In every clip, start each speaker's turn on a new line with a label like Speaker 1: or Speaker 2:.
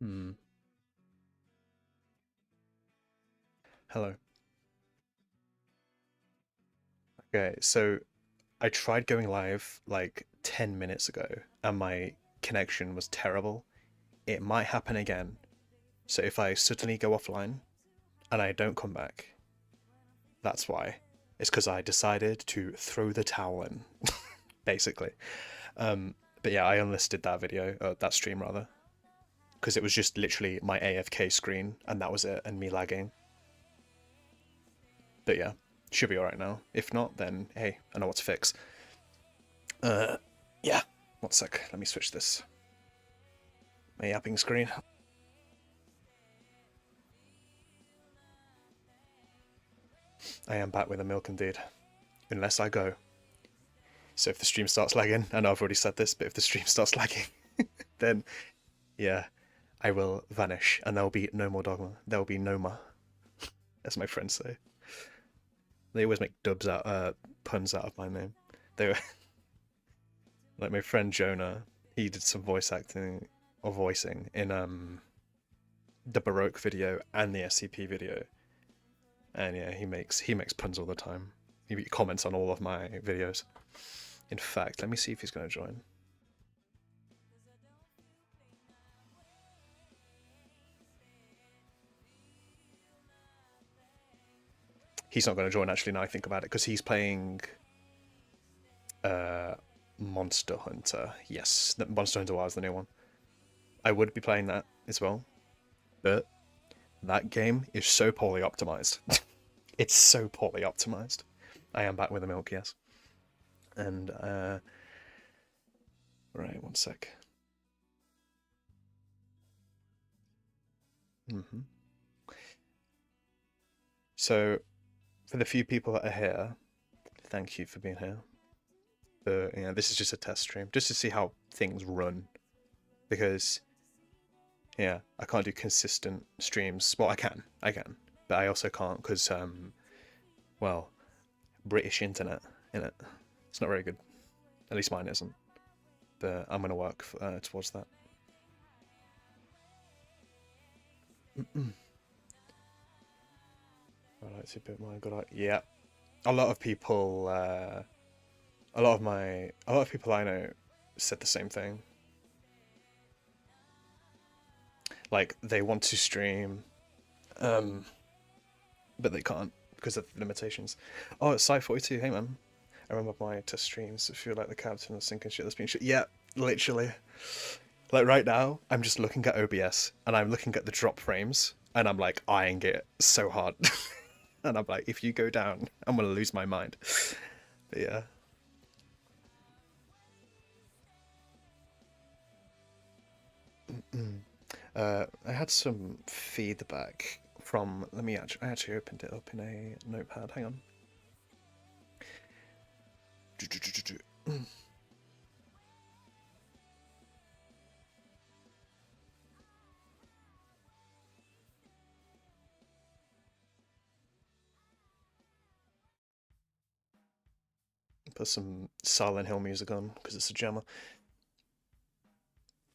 Speaker 1: Hmm. Hello. Okay, so I tried going live like 10 minutes ago and my connection was terrible. It might happen again. So if I suddenly go offline and I don't come back, that's why. It's because I decided to throw the towel in, basically. But yeah, I unlisted that video, that stream rather, because it was just literally my AFK screen and that was it, and me lagging. But yeah, should be alright now. If not, then hey, I know what to fix. Uh, yeah. One sec. Let me switch this. My yapping screen. I am back with the milk indeed. Unless I go. So if the stream starts lagging, I know I've already said this, but if the stream starts lagging, then yeah, I will vanish and there'll be no more dogma. There'll be no more, as my friends say. They always make puns out of my name. They were like my friend Jonah. He did some voice acting or voicing in the Baroque video and the SCP video, and yeah, he makes puns all the time. He comments on all of my videos. In fact, let me see if he's going to join. He's not going to join actually. Now I think about it, because he's playing uh, Monster Hunter. Yes, the Monster Hunter was the new one. I would be playing that as well, but that game is so poorly optimized. It's so poorly optimized. I am back with the milk, yes. And right, one sec. Mm-hmm. So, for the few people that are here, thank you for being here. But yeah, this is just a test stream, just to see how things run. Because yeah, I can't do consistent streams. Well, I can, but I also can't because well, British internet in it. It's not very good. At least mine isn't. But I'm gonna work towards that. I like to put my good. Yeah, a lot of people. A lot of people I know said the same thing. Like they want to stream, um, but they can't because of limitations. Oh, it's Sci42. Hey man, I remember my test streams. If you're like the captain of sinking shit that's been shit. Yeah, literally. Like right now, I'm just looking at OBS and I'm looking at the drop frames and I'm like eyeing it so hard. And I'm like, if you go down, I'm gonna lose my mind. But yeah. I had some feedback from. Let me actually. I actually opened it up in a notepad. Hang on. Put some Silent Hill music on because it's a jammer.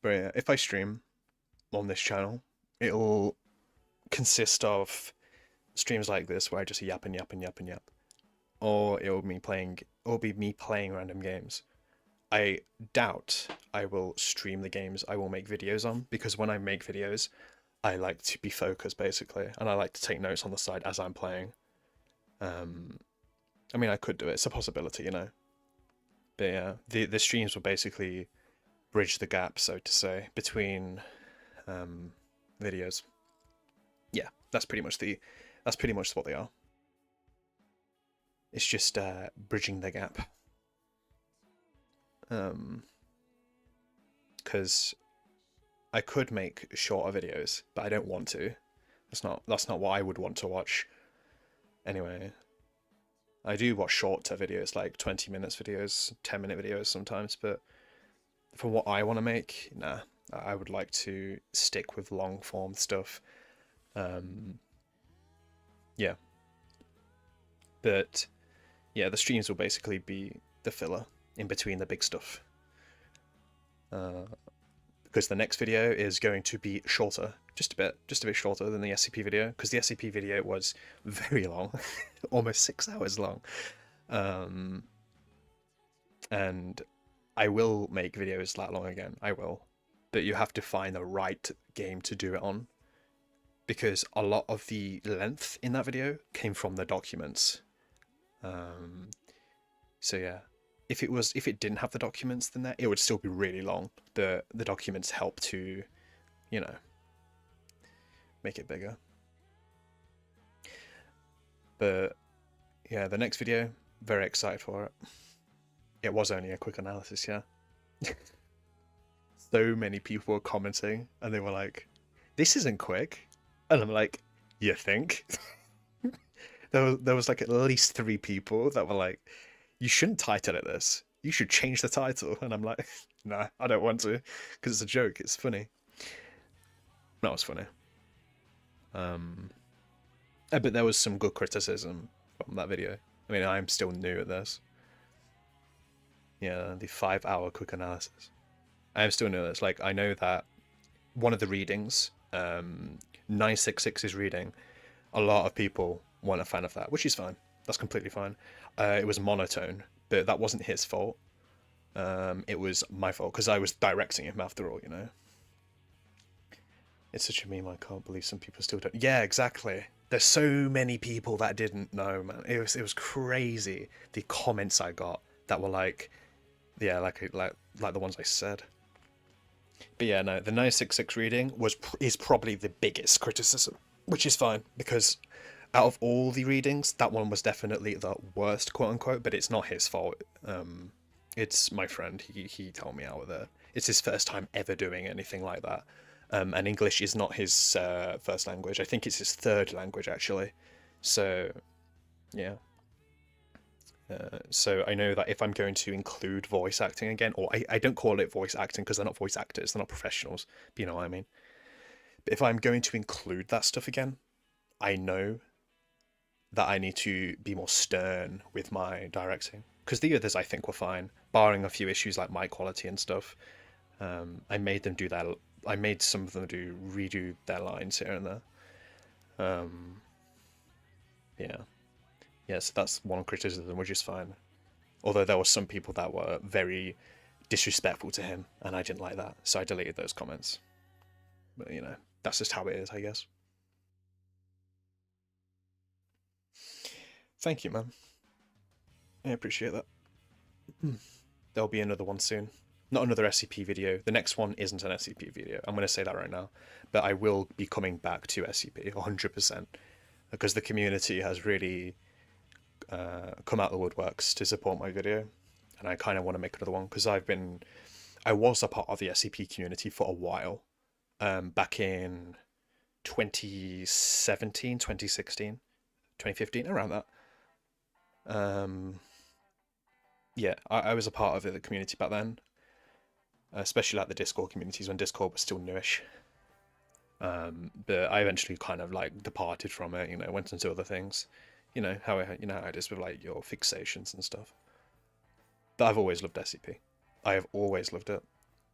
Speaker 1: But yeah, if I stream on this channel, it'll consist of streams like this where I just yap and yap and yap and yap, or it'll be me playing random games. I doubt I will stream the games I will make videos on, because when I make videos, I like to be focused basically, and I like to take notes on the side as I'm playing. Um, I mean, I could do it; it's a possibility, you know. But yeah, the streams will basically bridge the gap, so to say, between um, videos. Yeah, that's pretty much what they are. It's just bridging the gap. Because I could make shorter videos, but I don't want to. That's not what I would want to watch. Anyway, I do watch shorter videos, like 20 minutes videos, 10-minute videos sometimes, but for what I want to make, nah. I would like to stick with long form stuff. Um, yeah, but yeah, the streams will basically be the filler in between the big stuff. Because because the next video is going to be shorter, just a bit shorter than the SCP video, because the SCP video was very long, almost 6 hours long. And I will make videos that long again, I will, but you have to find the right game to do it on, because a lot of the length in that video came from the documents. So yeah, if it didn't have the documents, then it would still be really long. The documents help to, you know, make it bigger. But yeah, the next video, very excited for it. It was only a quick analysis, yeah. So many people were commenting, and they were like, "This isn't quick," and I'm like, "You think?" There was like at least 3 people that were like, "You shouldn't title it this. You should change the title." And I'm like, "Nah, I don't want to, because it's a joke. It's funny." That was funny. But there was some good criticism from that video. I mean, I'm still new at this. Yeah, the 5-hour quick analysis. I'm still new at this. Like, I know that one of the readings, 966's reading, a lot of people weren't a fan of that, which is fine. That's completely fine. It was monotone, but that wasn't his fault. It was my fault, because I was directing him after all, you know? It's such a meme, I can't believe some people still don't. Yeah, exactly. There's so many people that didn't know, man. It was crazy, the comments I got that were like, yeah, like the ones I said. But yeah, no, the 966 reading is probably the biggest criticism, which is fine, because out of all the readings, that one was definitely the worst, quote unquote. But it's not his fault. It's my friend. He told me out there. It's his first time ever doing anything like that. And English is not his first language. I think it's his third language, actually. So, yeah. So I know that if I'm going to include voice acting again, or I don't call it voice acting because they're not voice actors, they're not professionals, but you know what I mean. But if I'm going to include that stuff again, I know that I need to be more stern with my directing. Because the others I think were fine, barring a few issues like mic quality and stuff. I made them do that. I made some of them redo their lines here and there. Yeah. Yeah, so that's one criticism, which is fine. Although there were some people that were very disrespectful to him, and I didn't like that, so I deleted those comments. But, you know, that's just how it is, I guess. Thank you, man. I appreciate that. There'll be another one soon. Not another SCP video. The next one isn't an SCP video. I'm going to say that right now. But I will be coming back to SCP 100%. Because the community has really come out of the woodworks to support my video. And I kind of want to make another one. Because I was a part of the SCP community for a while. Back in 2017, 2016, 2015, around that. Yeah, I was a part of the community back then, especially like the Discord communities when Discord was still newish. But I eventually kind of like departed from it, you know, went into other things, you know how it is with like your fixations and stuff. But I've always loved SCP. I have always loved it.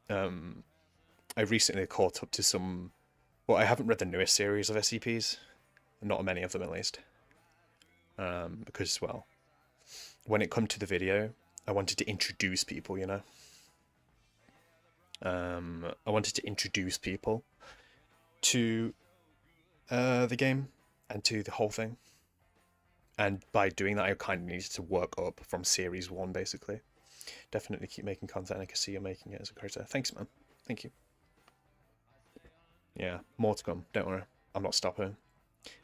Speaker 1: I recently caught up to some. Well, I haven't read the newest series of SCPs, not many of them at least, because well, when it come to the video, I wanted to introduce people, you know. I wanted to introduce people to the game and to the whole thing. And by doing that, I kind of needed to work up from series 1, basically. Definitely keep making content. I can see you're making it as a creator. Thanks, man. Thank you. Yeah, more to come. Don't worry. I'm not stopping.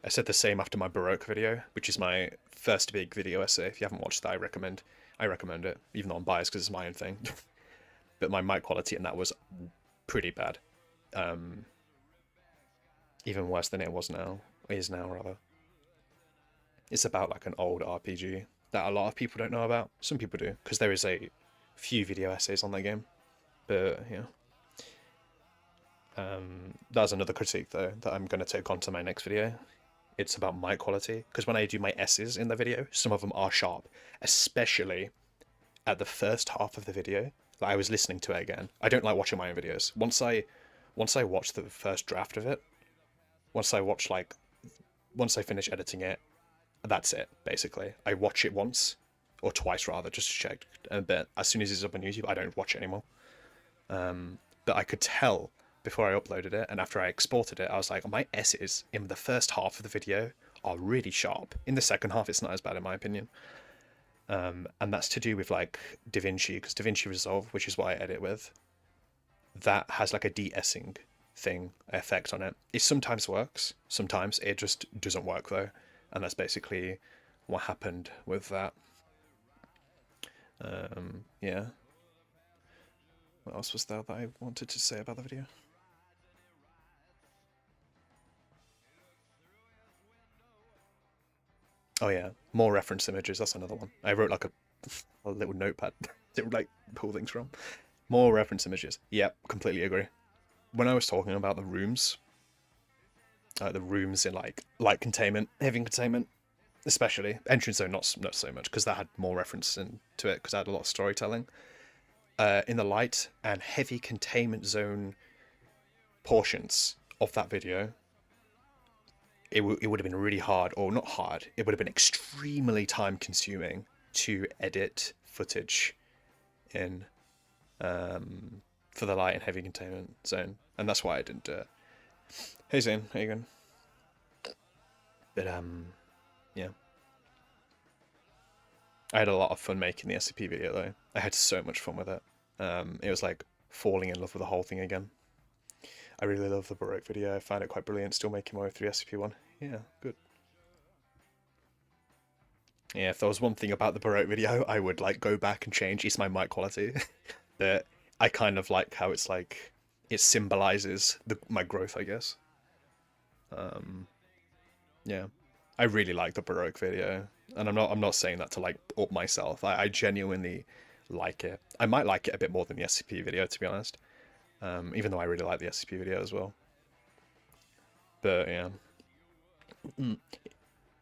Speaker 1: I said the same after my Baroque video, which is my first big video essay. If you haven't watched that, I recommend it, even though I'm biased because it's my own thing. But my mic quality in that was pretty bad. Even worse than it was now. Is now, rather. It's about like an old RPG that a lot of people don't know about. Some people do, because there is a few video essays on that game. But, yeah. That's another critique, though, that I'm going to take on to my next video. It's about mic quality, because when I do my S's in the video, some of them are sharp, especially at the first half of the video. Like, I was listening to it again. I don't like watching my own videos. Once I watch the first draft of it, once I watch like once I finish editing it, that's it. Basically, I watch it once or twice rather, just to check. But as soon as it's up on YouTube, I don't watch it anymore. But I could tell before I uploaded it and after I exported it, I was like, my S's in the first half of the video are really sharp. In the second half, it's not as bad in my opinion. And that's to do with like DaVinci, because DaVinci Resolve, which is what I edit with, that has like a de-essing thing effect on it. It sometimes works, sometimes it just doesn't work though, and that's basically what happened with that. Yeah. What else was there that I wanted to say about the video? Oh yeah, more reference images. That's another one. I wrote like a little notepad to like pull things from. More reference images. Yep, completely agree. When I was talking about the rooms in like light containment, heavy containment, especially entrance zone, not so much because that had more reference into it because I had a lot of storytelling. In the light and heavy containment zone portions of that video, it would have been really hard, or not hard, it would have been extremely time consuming to edit footage in for the light and heavy containment zone, and that's why I didn't do it. Hey Zane, how you going? But yeah, I had a lot of fun making the SCP video though. I had so much fun with it. It was like falling in love with the whole thing again. I really love the Baroque video. I find it quite brilliant. Still making my way through the SCP one. Yeah, good. Yeah, if there was one thing about the Baroque video, I would like go back and change. It's my mic quality. But I kind of like how it's like it symbolizes my growth, I guess. Yeah, I really like the Baroque video, and I'm not saying that to like up myself. I genuinely like it. I might like it a bit more than the SCP video, to be honest. Even though I really like the SCP video as well. But yeah,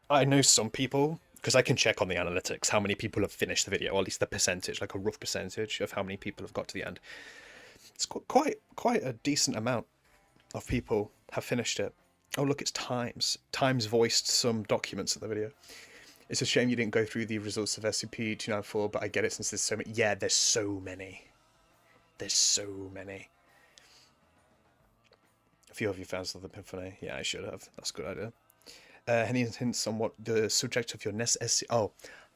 Speaker 1: I know some people, because I can check on the analytics how many people have finished the video, or at least the percentage, like a rough percentage of how many people have got to the end. It's quite a decent amount of people have finished it. Oh look, it's Times. Times voiced some documents of the video. It's a shame you didn't go through the results of SCP-294, but I get it since there's so many. Yeah, there's so many. There's so many. A few of you fans of the Epiphany. Yeah, I should have. That's a good idea. Any hints on what the subject of your next SCP... Oh,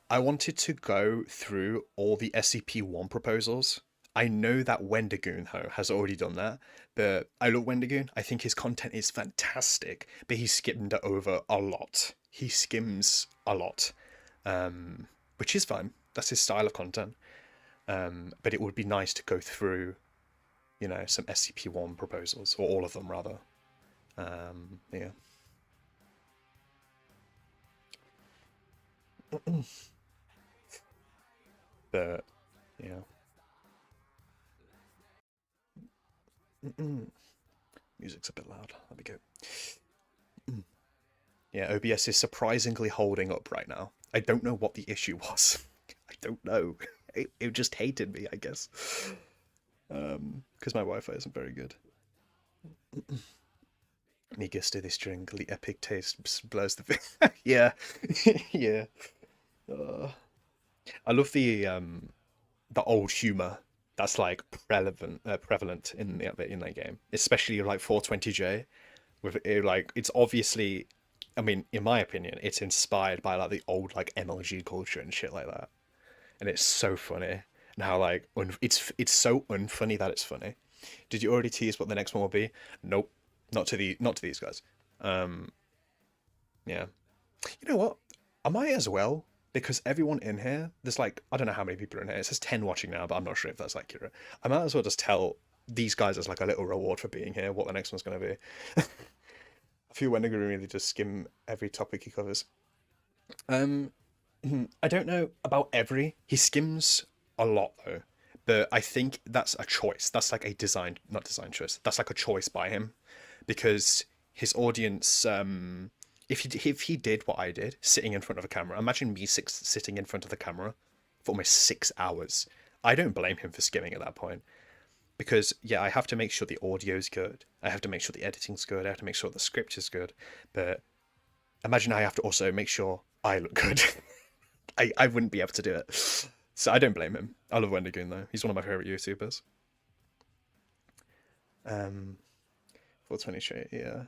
Speaker 1: I wanted to go through all the SCP-1 proposals. I know that Wendigoon has already done that, but I love Wendigoon. I think his content is fantastic, but he skimmed it over a lot. He skims a lot, which is fine. That's his style of content. But it would be nice to go through, you know, some SCP-1 proposals, or all of them rather. Yeah. But yeah. Music's a bit loud. Let me go. Yeah, OBS is surprisingly holding up right now. I don't know what the issue was. I don't know. It just hated me, I guess. Because my Wi-Fi isn't very good. Negus to this drink, the epic taste blurs the yeah. Yeah. I love the old humor that's like prevalent in that game, especially like 420J. With it, like it's obviously, I mean, in my opinion, it's inspired by like the old like MLG culture and shit like that, and it's so funny. And how like it's so unfunny that it's funny. Did you already tease what the next one will be? Nope, not to these guys. Yeah, you know what? I might as well, because everyone in here, there's like, I don't know how many people are in here. It says 10 watching now, but I'm not sure if that's accurate. I might as well just tell these guys as like a little reward for being here what the next one's going to be. I feel Wendigoon really just skim every topic he covers. I don't know about every. He skims a lot though, but I think that's a choice. That's like a not design choice. That's like a choice by him, because his audience, if he did what I did, sitting in front of a camera, imagine me sitting in front of the camera for almost 6 hours. I don't blame him for skimming at that point because yeah, I have to make sure the audio's good. I have to make sure the editing's good. I have to make sure the script is good. But imagine I have to also make sure I look good. I wouldn't be able to do it. So I don't blame him. I love Wendigoon though. He's one of my favorite YouTubers. 420 straight, yeah.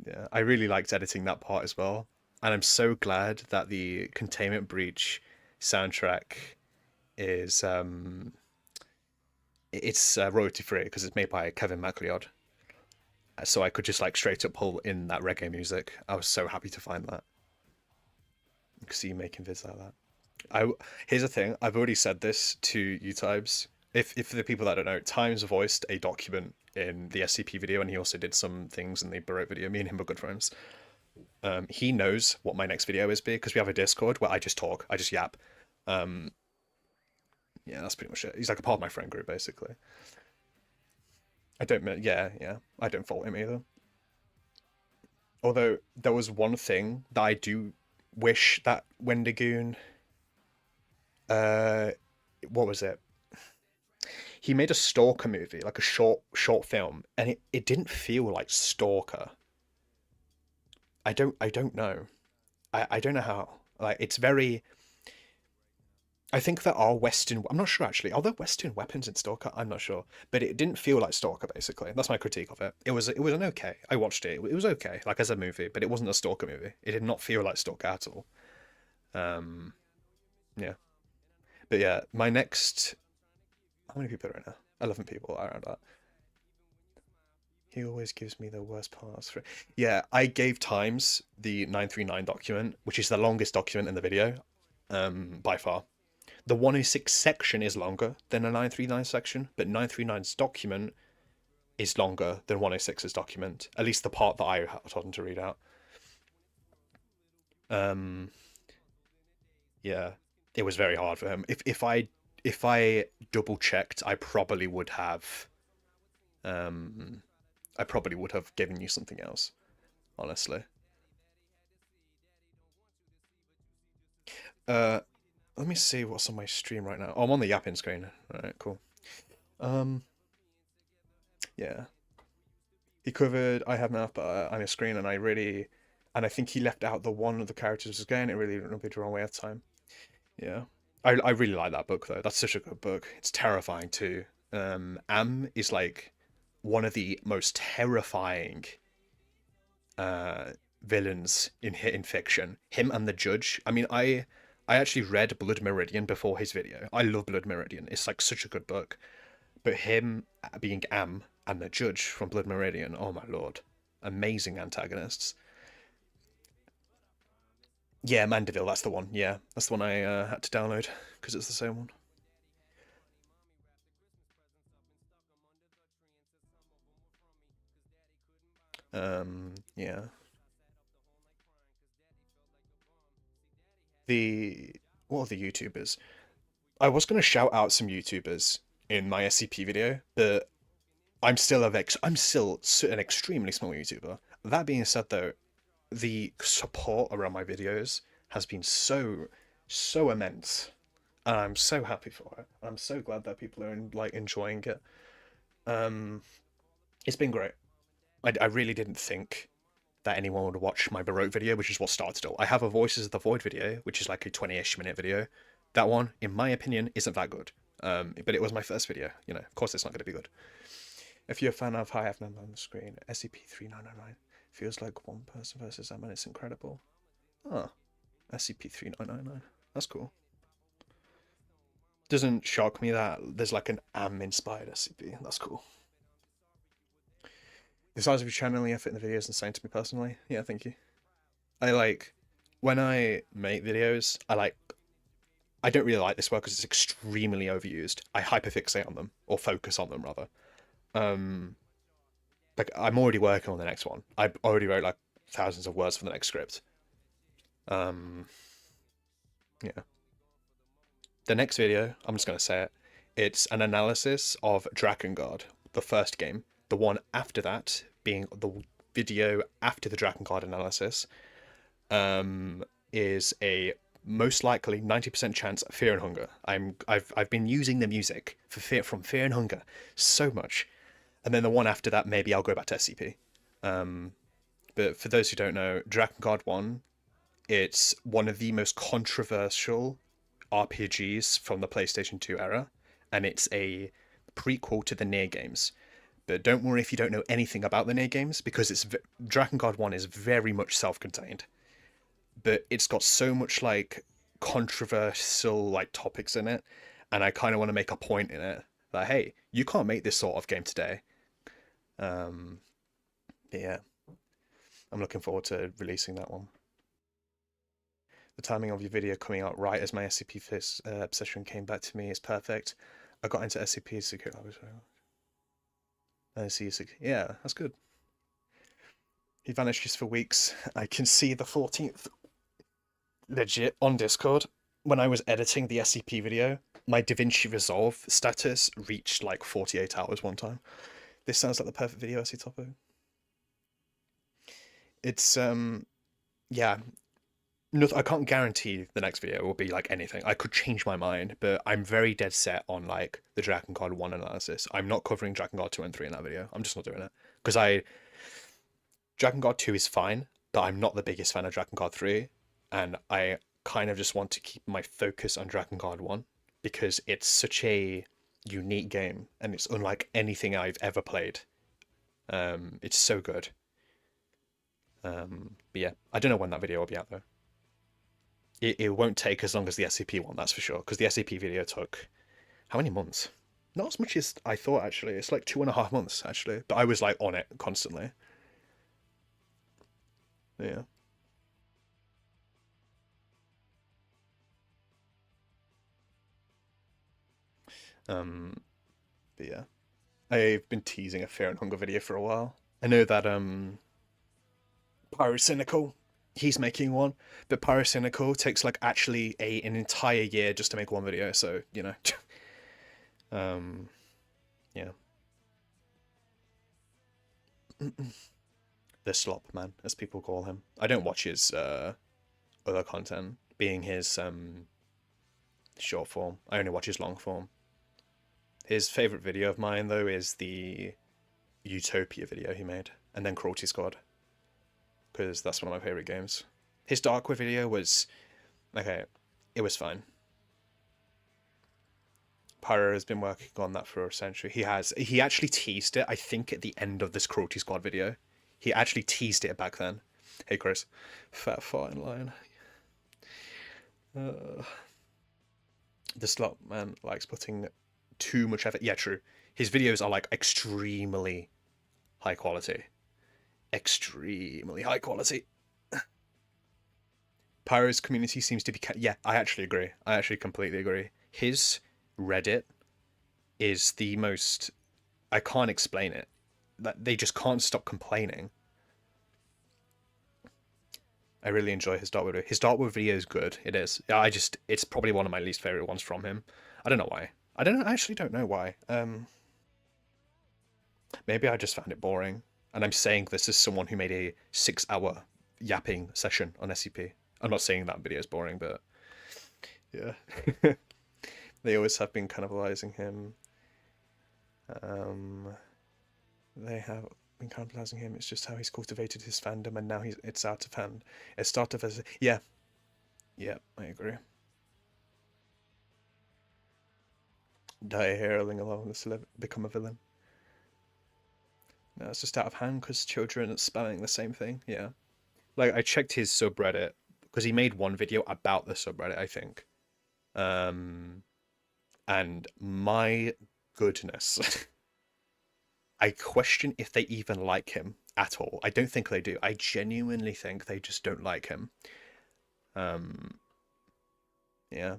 Speaker 1: Yeah. I really liked editing that part as well. And I'm so glad that the Containment Breach soundtrack is it's royalty free because it's made by Kevin MacLeod. So I could just like straight up pull in that reggae music. I was so happy to find that. I could see you making vids like that. Here's the thing. I've already said this to you, Tybes. If the people that don't know, Times voiced a document in the SCP video, and he also did some things in the Baroque video. Me and him are good friends. He knows what my next video is because we have a Discord where I just talk, I just yap. Yeah, that's pretty much it. He's like a part of my friend group, basically. I don't, yeah, I don't fault him either. Although there was one thing that I do wish that Wendigoon, what was it? He made a Stalker movie, like a short film, and it didn't feel like Stalker. I don't know. I don't know how. Like it's very. I think there are Western. I'm not sure actually. Are there Western weapons in Stalker? I'm not sure, but it didn't feel like Stalker. Basically, that's my critique of it. It was an okay. I watched it. It was okay, like as a movie, but it wasn't a Stalker movie. It did not feel like Stalker at all. Yeah, but yeah, my next. How many people are in there? 11 people around that. He always gives me the worst parts for. Yeah, I gave Times the 939 document, which is the longest document in the video, by far. The 106 section is longer than the 939 section, but 939's document is longer than 106's document. At least the part that I told him to read out. Yeah, it was very hard for him. If I double checked, I probably would have. I probably would have given you something else, honestly. Let me see what's on my stream right now. Oh, I'm on the Yapping screen. All right, cool. Um, yeah. He covered I have math, but I'm a screen, and I think he left out the one of the characters again. It really rubbed me the wrong way at the time. Yeah. I really like that book though. That's such a good book. It's terrifying too. Am is like one of the most terrifying villains in fiction. Him and the judge. I mean, I actually read Blood Meridian before his video. I love Blood Meridian. It's like such a good book. But him being Am and the judge from Blood Meridian, oh my lord, amazing antagonists. Yeah, Mandeville, that's the one. Yeah, that's the one I had to download because it's the same one. Yeah. The what are the YouTubers? I was gonna shout out some YouTubers in my SCP video, but I'm still an extremely small YouTuber. That being said, though, the support around my videos has been so immense, and I'm so happy for it. I'm so glad that people are like enjoying it. Um, it's been great. I really didn't think that anyone would watch my Baroque video, which is what started it all. I have a Voices of the Void video, which is like a 20-ish minute video. That one, in my opinion, isn't that good. But it was my first video. You know, of course, it's not going to be good. If you're a fan of Hi, I've Number on the Screen, SCP-3999 feels like one person versus them, and it's incredible. Oh, SCP-3999. That's cool. Doesn't shock me that there's like an Am-inspired SCP. That's cool. The size of your channel and the effort in the videos is insane to me personally. Yeah, thank you. I like when I make videos. I don't really like this word because it's extremely overused. I hyperfixate on them or focus on them rather. Like I'm already working on the next one. I already wrote like thousands of words for the next script. Yeah. The next video, I'm just gonna say it. It's an analysis of Drakengard, the first game. The one after that being the video after the Drakengard analysis, is a most likely 90% chance Fear and Hunger. I've been using the music for from Fear and Hunger so much, and then the one after that maybe I'll go back to SCP. But for those who don't know, Drakengard 1, it's one of the most controversial RPGs from the PlayStation 2 era, and it's a prequel to the Nier games. But don't worry if you don't know anything about the Nier games, because Drakengard 1 is very much self-contained. But it's got so much like controversial like topics in it, and I kind of want to make a point in it that hey, you can't make this sort of game today. Um, yeah, I'm looking forward to releasing that one. The timing of your video coming out right as my SCP obsession came back to me is perfect. I got into SCP security. I see. Yeah, that's good. He vanished just for weeks. I can see the 14th legit on Discord. When I was editing the SCP video, my DaVinci Resolve status reached like 48 hours one time. This sounds like the perfect video, SC Topo. It's yeah. No, I can't guarantee the next video will be like anything. I could change my mind, but I'm very dead set on like the Drakengard 1 analysis. I'm not covering Drakengard 2 and 3 in that video. I'm just not doing it. Because Drakengard 2 is fine, but I'm not the biggest fan of Drakengard 3. And I kind of just want to keep my focus on Drakengard 1 because it's such a unique game and it's unlike anything I've ever played. It's so good. But yeah, I don't know when that video will be out though. It won't take as long as the SCP one, that's for sure, because the SCP video took how many months? Not as much as I thought, actually. It's like 2.5 months, actually. But I was like on it constantly. Yeah. But yeah. I've been teasing a Fear and Hunger video for a while. I know that Pyrocynical, he's making one, but Pyrocynical takes like actually an entire year just to make one video, so you know. Yeah. The slop man, as people call him. I don't watch his other content, being his short form. I only watch his long form. His favorite video of mine though is the Utopia video he made, and then Cruelty Squad, because that's one of my favorite games. His Darkwood video was okay. It was fine. Pyro has been working on that for a century. He has. He actually teased it, I think, at the end of this Cruelty Squad video. He actually teased it back then. Hey, Chris. Fat fine line. The slot man likes putting too much effort. Yeah, true. His videos are like extremely high quality. Extremely high quality. Pyro's community seems to be... Yeah, I actually agree. I actually completely agree. His Reddit is the most... I can't explain it. They just can't stop complaining. I really enjoy his Darkwood video. His Darkwood video is good. It is. It's probably one of my least favorite ones from him. I don't know why. I actually don't know why. Maybe I just found it boring. And I'm saying this as someone who made a 6-hour yapping session on SCP. I'm not saying that video is boring, but yeah. They always have been cannibalizing him. They have been cannibalizing him. It's just how he's cultivated his fandom, and now it's out of hand. It started as yeah, I agree. Die hurling along the become a villain. No, it's just out of hand because children are spamming the same thing. Yeah, like I checked his subreddit because he made one video about the subreddit, I think. And my goodness. I question if they even like him at all. I don't think they do. I genuinely think they just don't like him. Yeah.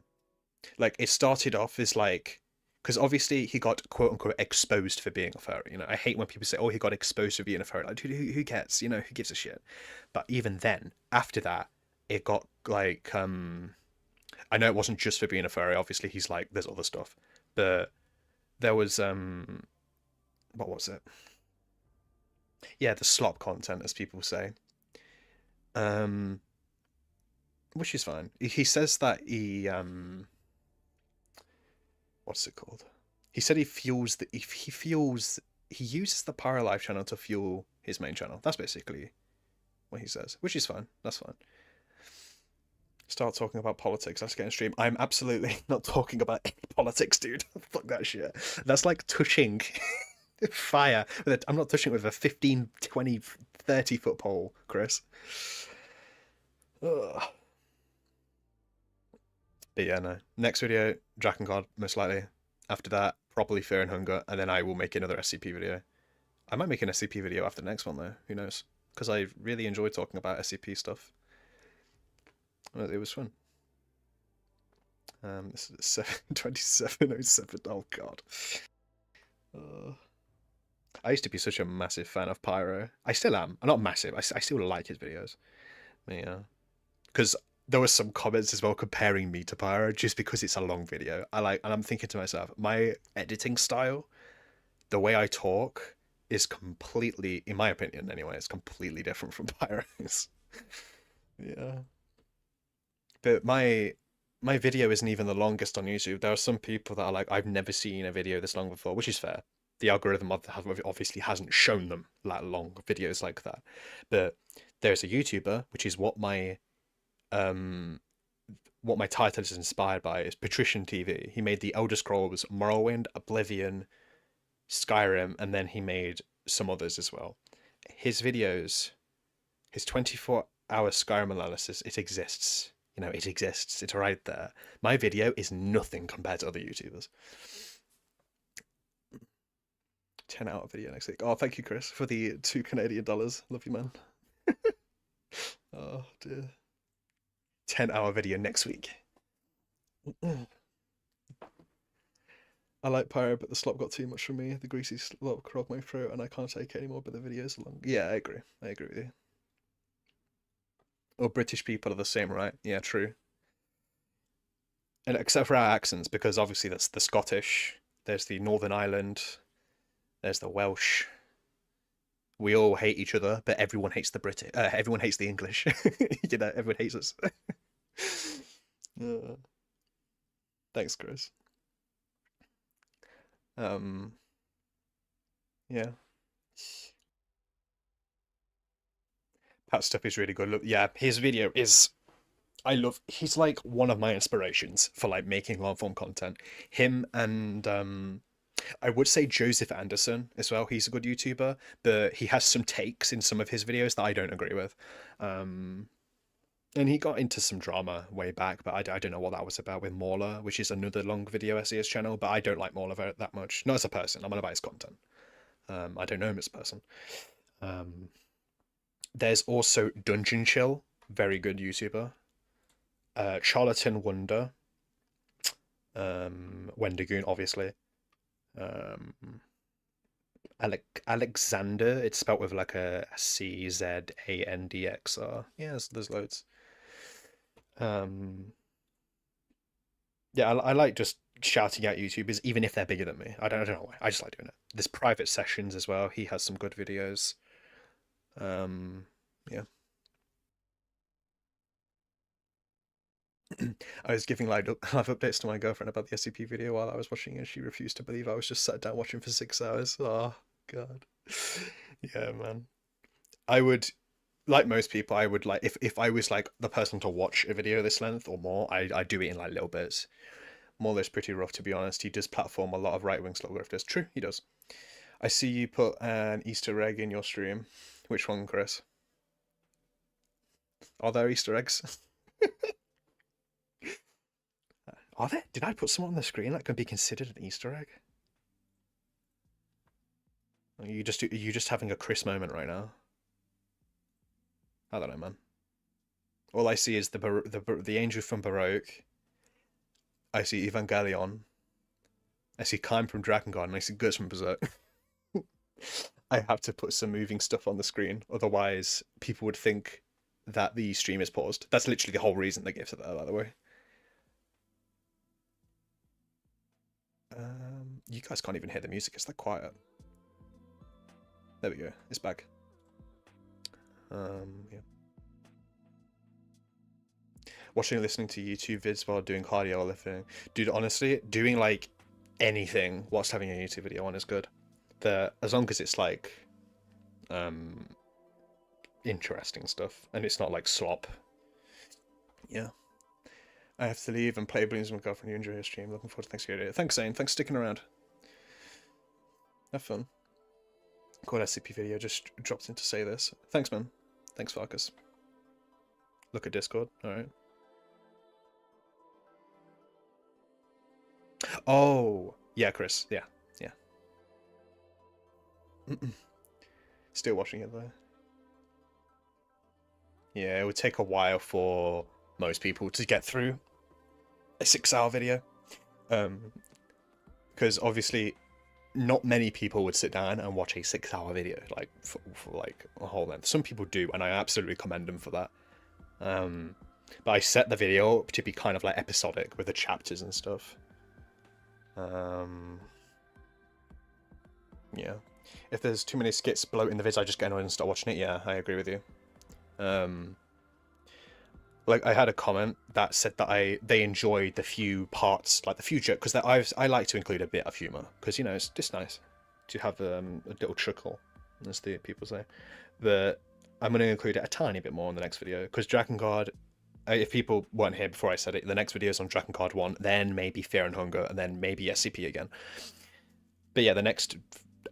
Speaker 1: Like, it started off as like... Because obviously he got quote-unquote exposed for being a furry. You know, I hate when people say, oh, he got exposed for being a furry. Like, who cares? You know, who gives a shit? But even then, after that, it got like... I know it wasn't just for being a furry. Obviously, he's like, there's other stuff. But there was... what was it? Yeah, the slop content, as people say. What which is fine. He says that what's it called? He said he fuels the if he fuels he uses the Pyro Live channel to fuel his main channel. That's basically what he says, which is fine. That's fine. Start talking about politics. Let's get in stream. I'm absolutely not talking about any politics, dude. Fuck that shit. That's like touching fire. I'm not touching it with a 15, 20, 30-foot pole, Chris. Ugh. But yeah, no. Next video, Drakengard, most likely. After that, probably Fear and Hunger, and then I will make another SCP video. I might make an SCP video after the next one, though. Who knows? Because I really enjoy talking about SCP stuff. It was fun. This is 2707. Oh, God. I used to be such a massive fan of Pyro. I still am. I'm not massive. I still like his videos. But yeah. Because there was some comments as well comparing me to Pyro just because it's a long video. And I'm thinking to myself, my editing style, the way I talk, is completely, in my opinion anyway, it's completely different from Pyro's. Yeah. But my video isn't even the longest on YouTube. There are some people that are like, I've never seen a video this long before, which is fair. The algorithm obviously hasn't shown them that long videos like that. But there's a YouTuber, which is what my title is inspired by, is Patrician TV. He made the Elder Scrolls, Morrowind, Oblivion, Skyrim, and then he made some others as well. His videos, his 24-hour Skyrim analysis, it exists. You know, it exists. It's right there. My video is nothing compared to other YouTubers. 10-hour video next week. Oh, thank you, Chris, for the $2 Canadian. Love you, man. Oh, dear. 10-hour video next week. I like Pyro, but the slop got too much for me. The greasy slop clogged my throat, and I can't take it anymore, but the videos are long. Yeah, I agree. I agree with you. Or British people are the same, right? Yeah, true. And except for our accents, because obviously that's the Scottish, there's the Northern Ireland, there's the Welsh. We all hate each other, but everyone hates the British. Everyone hates the English. You know, everyone hates us. Thanks, Chris. Yeah. Pat stuff is really good. Look, yeah, his video is. He's like one of my inspirations for like making long form content. Him and I would say Joseph Anderson as well. He's a good YouTuber, but he has some takes in some of his videos that I don't agree with. And he got into some drama way back, but I don't know what that was about with Mauler, which is another long video SES channel, but I don't like Mauler that much. Not as a person, I'm on about his content. I don't know him as a person. There's also Dungeon Chill, very good YouTuber. Charlatan Wonder. Wendigoon, obviously. Alexander, it's spelled with like a CZANDXR. Yeah, there's loads. Yeah, I like just shouting at YouTubers, even if they're bigger than me. I don't know why. I just like doing it. There's Private Sessions as well. He has some good videos. Yeah. I was giving live updates to my girlfriend about the SCP video while I was watching, and she refused to believe I was just sat down watching for 6 hours. Oh, God. Yeah, man. I would, like most people, I would like, if I was like the person to watch a video this length or more, I do it in like little bits. Mauler's pretty rough, to be honest. He does platform a lot of right-wing slot grifters. True, he does. I see you put an Easter egg in your stream. Which one, Chris? Are there Easter eggs? Are there? Did I put some on the screen that could be considered an Easter egg? Are you just having a Chris moment right now? I don't know, man. All I see is the angel from Baroque. I see Evangelion. I see Kaim from Drakengard, and I see Guts from Berserk. I have to put some moving stuff on the screen, otherwise people would think that the stream is paused. That's literally the whole reason they gave it that, by the way. You guys can't even hear the music, it's that quiet. There we go, it's back. Yeah. watching and listening to YouTube vids while doing cardio or lifting. Dude, honestly, doing like anything whilst having a YouTube video on is good. As long as it's like interesting stuff and it's not like slop. Yeah. I have to leave and play Balloons with my girlfriend. You enjoy your stream. Looking forward to Thanksgiving. Thanks, Zane. Thanks for sticking around. Have fun. Cool SCP video just dropped in to say this. Thanks, man. Thanks, Farkas. Look at Discord. Alright. Oh! Yeah, Chris. Yeah. Yeah. Still watching it, though. Yeah, it would take a while for most people to get through a 6-hour video. Because obviously not many people would sit down and watch a 6-hour video like for like a whole length. Some people do, and I absolutely commend them for that. But I set the video up to be kind of like episodic with the chapters and stuff. Yeah. If there's too many skits bloating the vids, I just get annoyed and start watching it. Yeah, I agree with you. Like I had a comment that said that they enjoyed the few parts, like the few jokes, because I like to include a bit of humor, because you know it's just nice to have a little chuckle, as the people say. But I'm going to include it a tiny bit more in the next video, because Dragon Guard. If people weren't here before I said it, the next video is on Dragon Guard 1, then maybe Fear and Hunger, and then maybe SCP again. But yeah, the next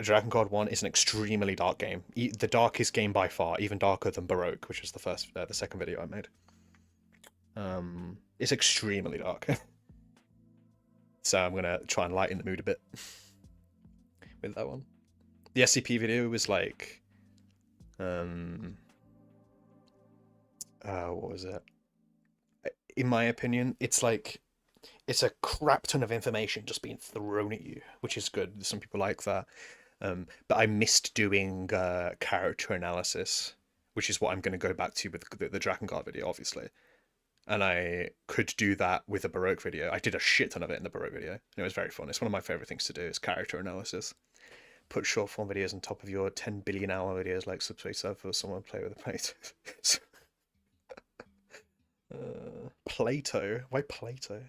Speaker 1: Dragon Guard 1 is an extremely dark game. The darkest game by far, even darker than Baroque, which was the second video I made. It's extremely dark. So I'm gonna try and lighten the mood a bit with that one. The SCP video was like, what was it? In my opinion, it's like, it's a crap ton of information just being thrown at you, which is good. Some people like that. But I missed doing character analysis, which is what I'm going to go back to with the Dragon Guard video, obviously. And I could do that with a Baroque video. I did a shit ton of it in the Baroque video, and it was very fun. It's one of my favorite things to do, is character analysis. Put short form videos on top of your 10 billion hour videos like Subspace Surfer or someone play with a plate. Plato? Why Plato?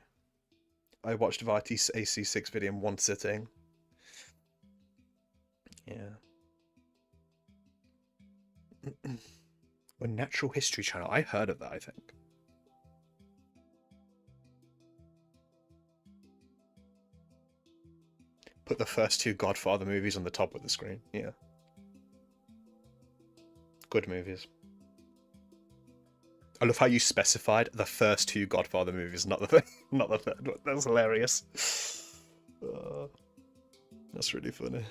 Speaker 1: I watched Varty's AC6 video in one sitting. Yeah. A natural history channel. I heard of that, I think. Put the first 2 Godfather movies on the top of the screen. Yeah. Good movies. I love how you specified the first 2 Godfather movies, not the not the third one. That's hilarious. That's really funny.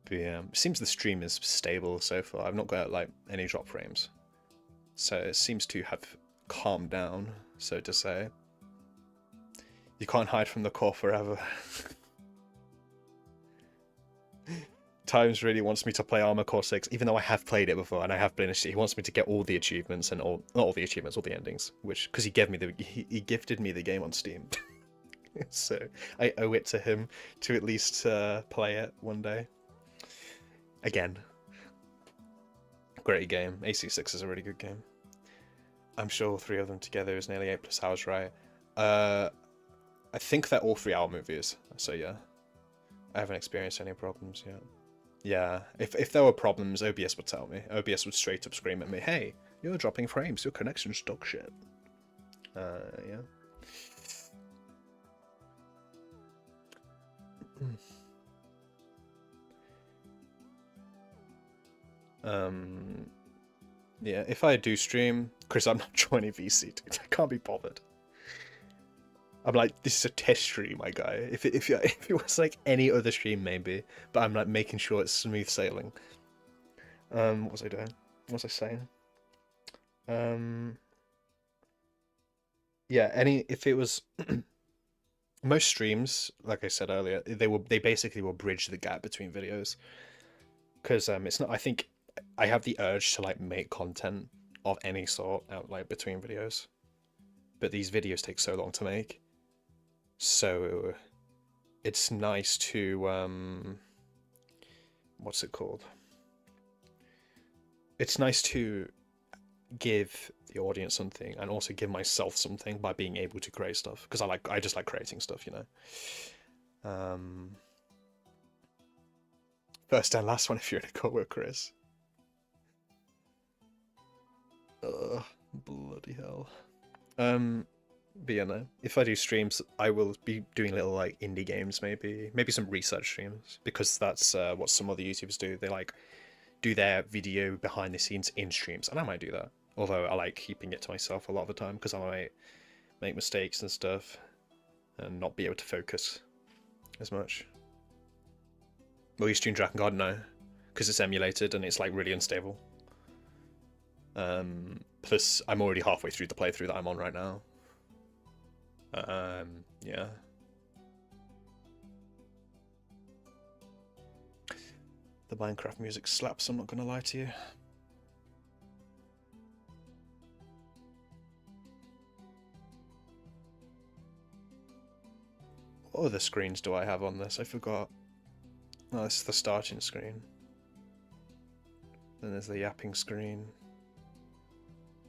Speaker 1: But yeah, it seems the stream is stable so far. I've not got like any drop frames, so it seems to have calmed down, so to say. You can't hide from the core forever. Times really wants me to play Armor Core 6, even though I have played it before and I have finished it. He wants me to get all the achievements and not all the achievements, all the endings, which because he gifted me the game on Steam. So I owe it to him to at least play it one day. Again. Great game. AC6 is a really good game. I'm sure all 3 of them together is nearly 8+ hours, right? I think they're all 3-hour movies, so yeah. I haven't experienced any problems yet. Yeah, if there were problems, OBS would tell me. OBS would straight up scream at me, hey, you're dropping frames, your connection's dog shit. Yeah. Yeah, if I do stream, Chris, I'm not joining VC, dude. I can't be bothered. I'm like, this is a test stream, my guy. If it was like any other stream, maybe, but I'm like making sure it's smooth sailing. What was I doing? What was I saying? Yeah, if it was most streams, like I said earlier, they basically will bridge the gap between videos, because it's not. I think I have the urge to like make content of any sort out like between videos, but these videos take so long to make. So it's nice to what's it called? It's nice to give the audience something and also give myself something by being able to create stuff, because I just like creating stuff, you know. First and last one if you're in a call with Chris. Bloody hell. But yeah, no. If I do streams, I will be doing little like indie games, maybe some research streams, because that's what some other YouTubers do. They like do their video behind the scenes in streams, and I might do that. Although I like keeping it to myself a lot of the time because I might make mistakes and stuff, and not be able to focus as much. Will you stream Dragon Guard? No, because it's emulated and it's like really unstable. Plus, I'm already halfway through the playthrough that I'm on right now. Yeah. The Minecraft music slaps, I'm not gonna lie to you. What other screens do I have on this? I forgot. Oh, this is the starting screen. Then there's the yapping screen.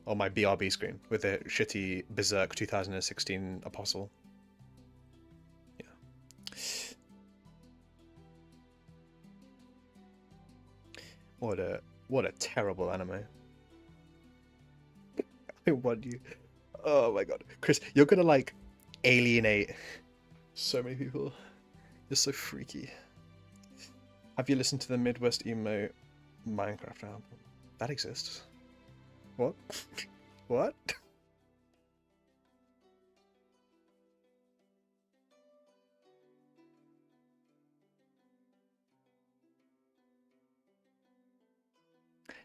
Speaker 1: Oh, my BRB screen with the shitty Berserk 2016 Apostle. Yeah. What a terrible anime. I want you. Oh my god. Chris, you're gonna like alienate so many people. You're so freaky. Have you listened to the Midwest Emo Minecraft album? That exists. What? What?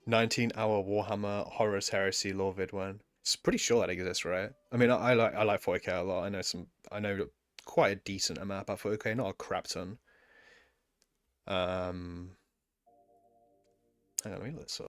Speaker 1: "19-hour Warhammer Horus Heresy lore vid one." It's pretty sure that exists, right? I mean, I like 40k a lot. I know quite a decent amount about 40k, not a crap ton. Hang on, let me look this up.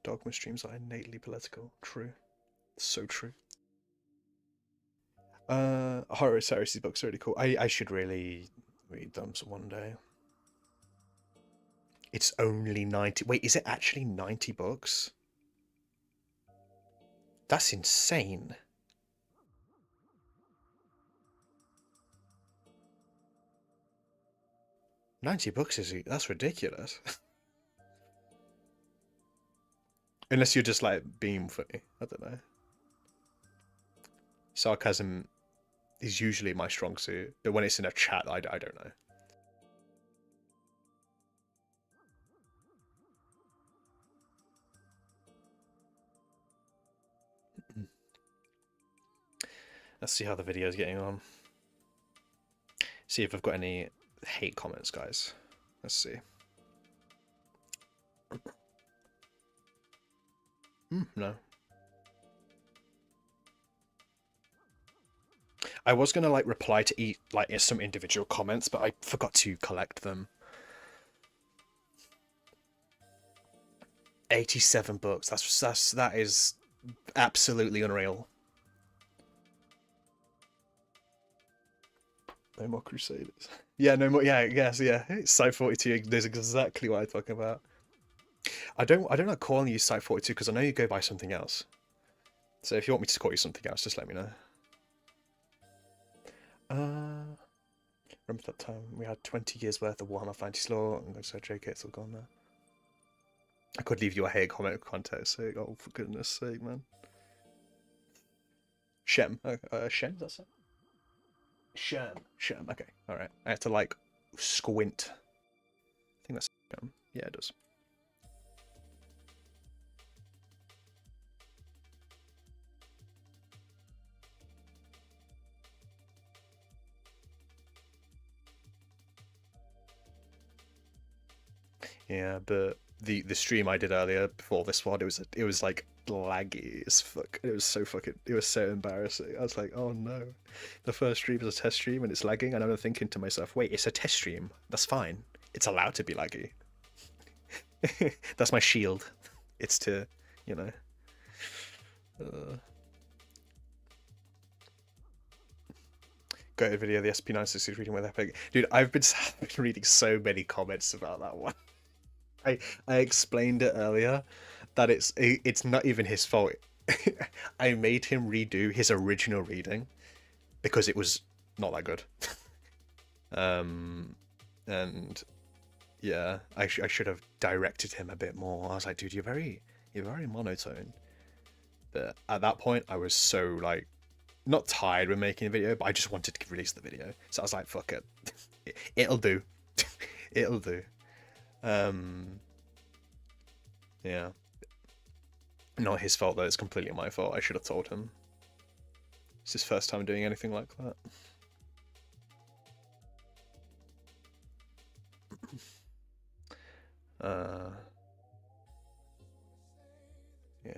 Speaker 1: Dogma streams are innately political. True. So true. Horus Heresy books are really cool. I should really read them one day. It's only 90. Wait, is it actually 90 books? That's insane. 90 books that's ridiculous. Unless you're just like being funny. I don't know. Sarcasm is usually my strong suit, but when it's in a chat, I don't know. Let's see how the video is getting on. See if I've got any hate comments, guys. Let's see. No. I was gonna like reply to some individual comments, but I forgot to collect them. 87 books. That is absolutely unreal. No more Crusaders. Yeah, no more. Yeah, yes, yeah. Site 42 knows exactly what I'm talking about. I don't like calling you Site 42 because I know you go by something else. So if you want me to call you something else, just let me know. Remember that time we had 20 years worth of Warhammer Fantasy lore, and so JK, it's all gone now. I could leave you a hate comment of context sake. Oh, for goodness sake, man. Shem. Shem, is that so? Shem. Okay, alright. I have to like squint. I think that's Shem. Yeah, it does. Yeah, but the stream I did earlier before this one, it was like laggy as fuck. It was so embarrassing. I was like, oh no, the first stream is a test stream and it's lagging, and I'm thinking to myself, wait, it's a test stream. That's fine. It's allowed to be laggy. That's my shield. It's to, you know. Go to video, the SP960 reading with Epic. Dude, I've been reading so many comments about that one. I explained it earlier that it's not even his fault. I made him redo his original reading because it was not that good. And yeah, I should have directed him a bit more. I was like, dude, you're very monotone. But at that point, I was so like not tired with making a video, but I just wanted to release the video. So I was like, fuck it, it'll do, it'll do. Yeah. Not his fault though, it's completely my fault. I should have told him. It's his first time doing anything like that. Yeah.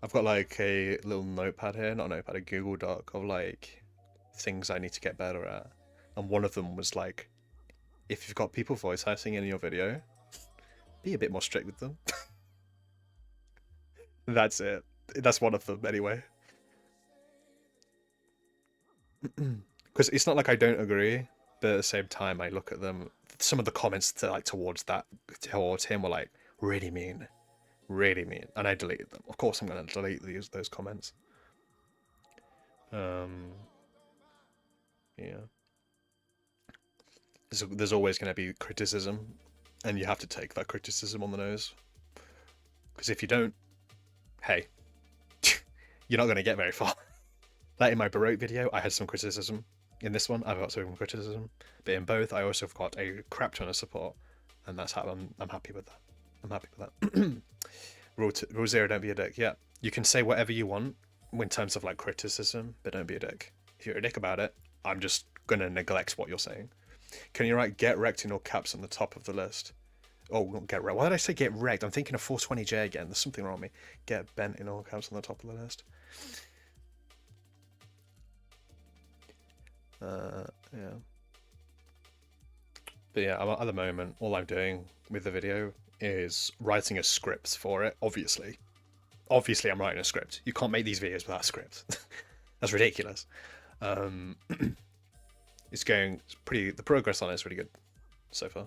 Speaker 1: I've got like a little notepad here, not a notepad, a Google Doc of like things I need to get better at. And one of them was like, if you've got people voice acting in your video, be a bit more strict with them. That's it. That's one of them anyway. Because it's not like I don't agree, but at the same time I look at them. Some of the comments towards him were like really mean, and I deleted them. Of course, I'm gonna delete those comments. Yeah. There's always gonna be criticism, and you have to take that criticism on the nose. Because if you don't, hey, you're not gonna get very far. Like in my Baroque video, I had some criticism. In this one, I've got some criticism, but in both, I also have got a crap ton of support, and that's how I'm happy with that. I'm happy with that. Rule 0, don't be a dick. Yeah, you can say whatever you want in terms of like criticism, but don't be a dick. If you're a dick about it, I'm just gonna neglect what you're saying. Can you write get wrecked in all caps on the top of the list? Oh, not get wrecked. Why did I say get wrecked? I'm thinking of 420J again. There's something wrong with me. Get bent in all caps on the top of the list. Yeah. But yeah, at the moment, all I'm doing with the video is writing a script for it, obviously. Obviously, I'm writing a script. You can't make these videos without a script. That's ridiculous. It's going pretty... The progress on it is really good so far.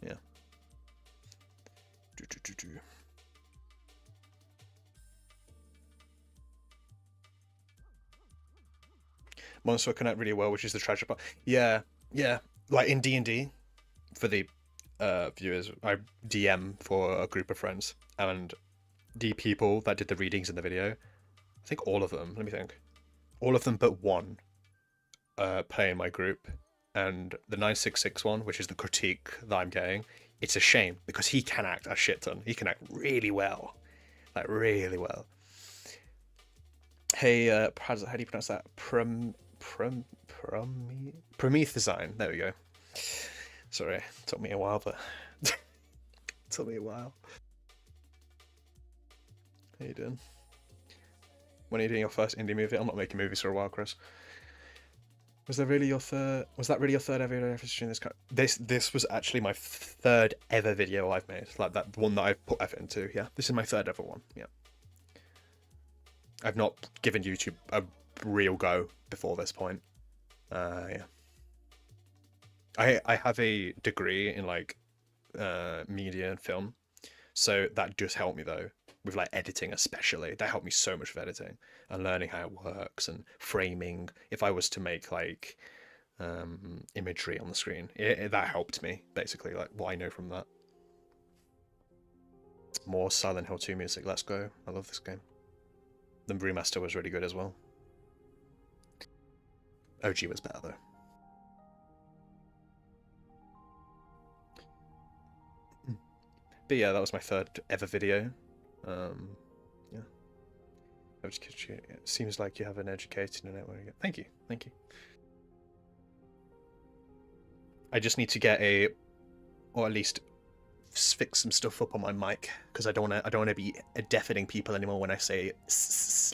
Speaker 1: Yeah. Monster connect really well, which is the tragic part. Yeah, yeah. Like in D&D, for the viewers, I DM for a group of friends, and the people that did the readings in the video, I think all of them, let me think, all of them but one play in my group, and the 966 one, which is the critique that I'm getting, it's a shame, because he can act a shit ton. He can act really well. Like, really well. Hey, how do you pronounce that? Promethazine. There we go. Sorry, it took me a while, but took me a while. How you doing? When are you doing your first indie movie? I'm not making movies for a while, Chris. Was that really your third ever stream? This was actually my third ever video I've made. Like that one that I've put effort into. Yeah, this is my third ever one. Yeah. I've not given YouTube a real go before this point. Yeah. I have a degree in like media and film, so that does help me though with like editing, especially. That helped me so much with editing and learning how it works and framing. If I was to make like imagery on the screen, that helped me basically. Like what I know from that. More Silent Hill 2 music. Let's go. I love this game. The remaster was really good as well. OG was better though. But yeah, that was my third ever video. Yeah. It seems like you have an educated network. Thank you. I just need to get or at least fix some stuff up on my mic, because I don't want to be deafening people anymore when I say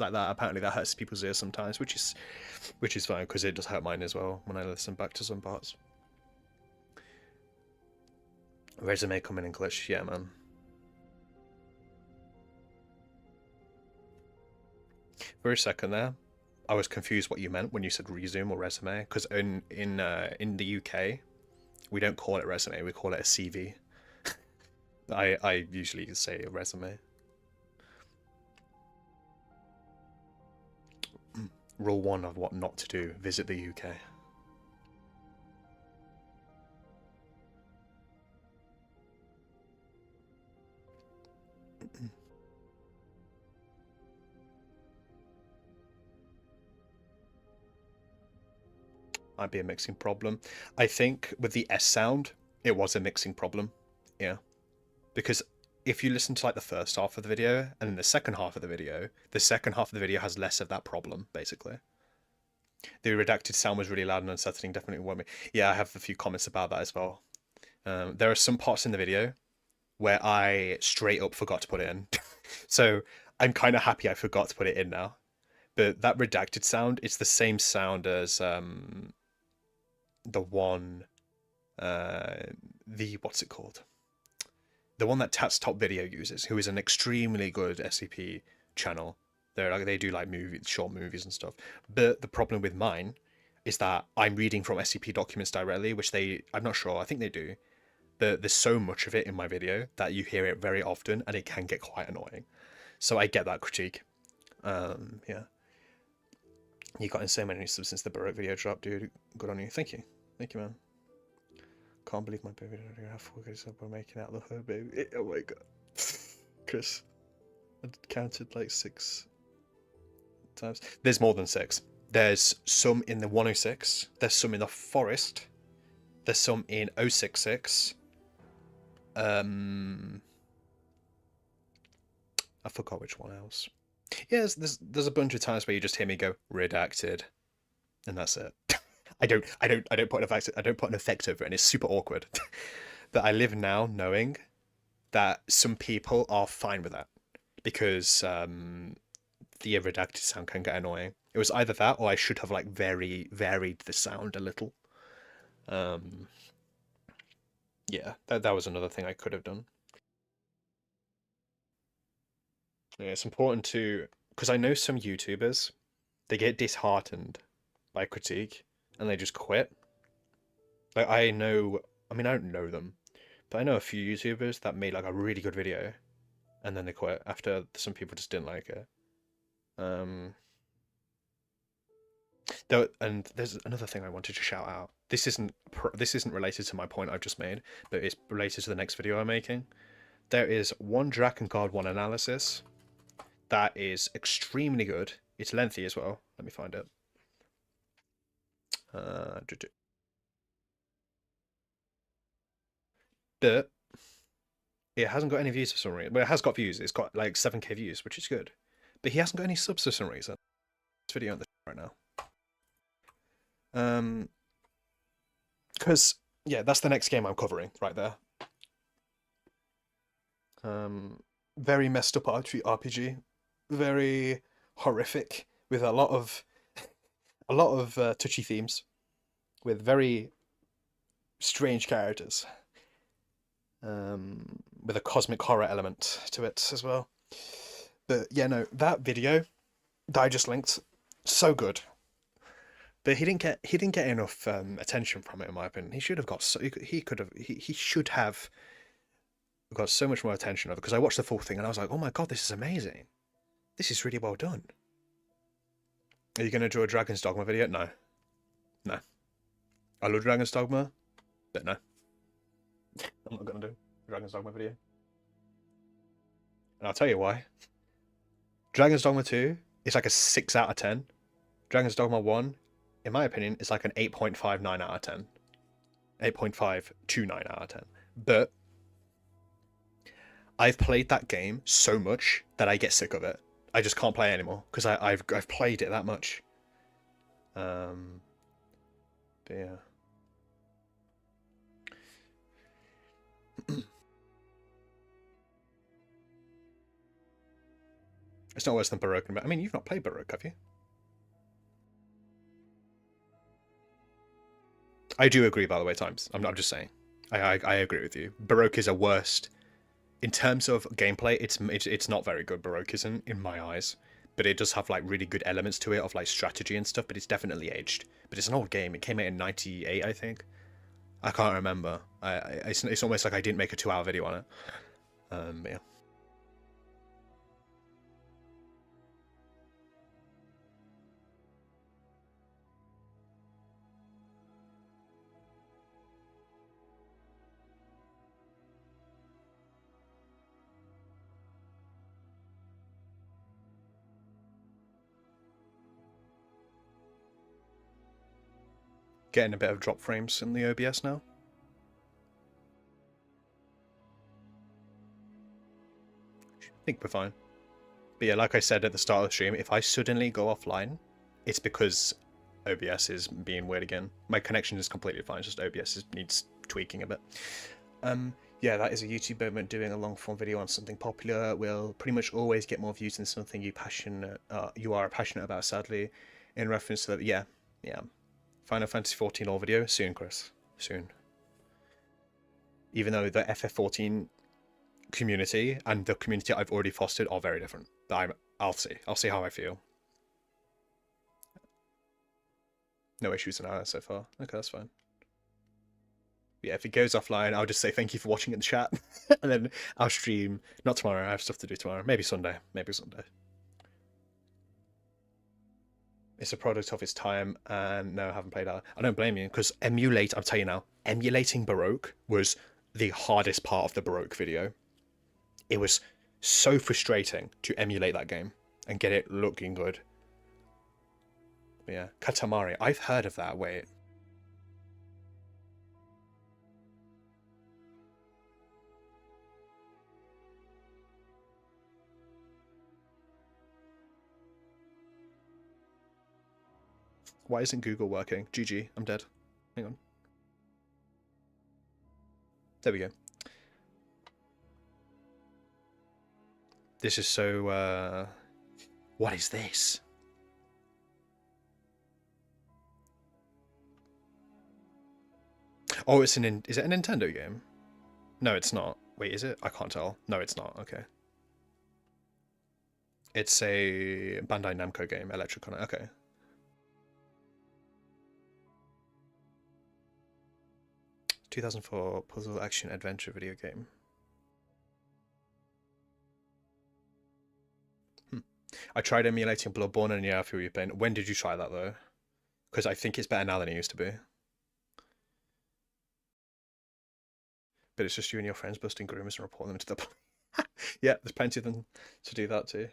Speaker 1: like that. Apparently that hurts people's ears sometimes, which is fine, because it does hurt mine as well when I listen back to some parts. Resume coming in glitch, yeah, man. For a second there, I was confused what you meant when you said resume or resume, because in the UK, we don't call it resume, we call it a CV. I usually say a resume. Rule 1 of what not to do: visit the UK. Might be a mixing problem. I think with the S sound, it was a mixing problem. Yeah. Because if you listen to like the first half of the video and then the second half of the video has less of that problem, basically. The redacted sound was really loud and unsettling, definitely warned me. Yeah, I have a few comments about that as well. There are some parts in the video where I straight up forgot to put it in. So I'm kind of happy I forgot to put it in now. But that redacted sound, it's the same sound as the one, what's it called? The one that Tats Top Video uses, who is an extremely good SCP channel. They do like short movies and stuff. But the problem with mine is that I'm reading from SCP documents directly, which I'm not sure, I think they do. But there's so much of it in my video that you hear it very often, and it can get quite annoying. So I get that critique. Yeah. You got insane many subs since the Baroque video dropped, dude. Good on you. Thank you. Thank you, man. Can't believe my baby how focused up on making out the hood, baby. Oh my god. Chris. I counted like 6 times. There's more than 6. There's some in the 106. There's some in the forest. There's some in 066. I forgot which one else. Yeah, there's a bunch of times where you just hear me go redacted, and that's it. I don't put an effect over it, and it's super awkward. But I live now knowing that some people are fine with that, because the redacted sound can get annoying. It was either that, or I should have like varied the sound a little. Yeah, that was another thing I could have done. Yeah, it's important to, because I know some YouTubers, they get disheartened by critique and they just quit. Like I mean I don't know them, but I know a few YouTubers that made like a really good video and then they quit after some people just didn't like it. And there's another thing I wanted to shout out. This isn't related to my point I've just made, but it's related to the next video I'm making. There is one Drakengard 1 analysis that is extremely good. It's lengthy as well. Let me find it. But it hasn't got any views for some reason. Well, it has got views. It's got like 7k views, which is good. But he hasn't got any subs for some reason. This video on the right now. Because yeah, that's the next game I'm covering right there. Very messed up RPG, very horrific, with a lot of touchy themes, with very strange characters, with a cosmic horror element to it as well. But yeah, no, that video that I just linked, so good. But he didn't get enough attention from it, in my opinion. He should have got he should have got so much more attention of it, because I watched the full thing and I was like, oh my god, this is amazing. This is really well done. Are you going to do a Dragon's Dogma video? No. No. I love Dragon's Dogma, but no. I'm not going to do a Dragon's Dogma video. And I'll tell you why. Dragon's Dogma 2 is like a 6 out of 10. Dragon's Dogma 1, in my opinion, is like an 8.59 out of 10. 8.529 out of 10. But I've played that game so much that I get sick of it. I just can't play anymore because I've played it that much. But yeah. It's not worse than Baroque. I mean, you've not played Baroque, have you? I do agree, by the way, Times. I'm just saying. I agree with you. Baroque is a worst in terms of gameplay. It's not very good. Baroque isn't, in my eyes, but it does have like really good elements to it of like strategy and stuff. But it's definitely aged. But it's an old game. It came out in '98, I think. I can't remember. It's almost like I didn't make a 2-hour video on it. Yeah. Getting a bit of drop frames in the OBS now. I think we're fine. But yeah, like I said at the start of the stream, if I suddenly go offline, it's because OBS is being weird again. My connection is completely fine, it's just OBS needs tweaking a bit. Yeah, that is a YouTube moment. Doing a long form video on something popular will pretty much always get more views than something you are passionate about, sadly. In reference to that, yeah. Final Fantasy 14 lore video, soon, Chris. Soon. Even though the FF14 community and the community I've already fostered are very different. I'll see how I feel. No issues in that so far. Okay, that's fine. Yeah, if it goes offline, I'll just say thank you for watching in the chat, and then I'll stream. Not tomorrow. I have stuff to do tomorrow. Maybe Sunday. It's a product of its time, and no, I haven't played that. I don't blame you, because I'll tell you now, emulating Baroque was the hardest part of the Baroque video. It was so frustrating to emulate that game and get it looking good. But yeah, Katamari. I've heard of that. Wait. Why isn't Google working? GG, I'm dead. Hang on. There we go. This is so, what is this? Oh, is it a Nintendo game? No, it's not. Wait, is it? I can't tell. No, it's not. Okay. It's a Bandai Namco game, Electronic. Okay. ...2004 puzzle action adventure video game. I tried emulating Bloodborne, and yeah, I feel your pain. When did you try that though? Because I think it's better now than it used to be. But it's just you and your friends busting groomers and reporting them to the police. Yeah, there's plenty of them to do that too.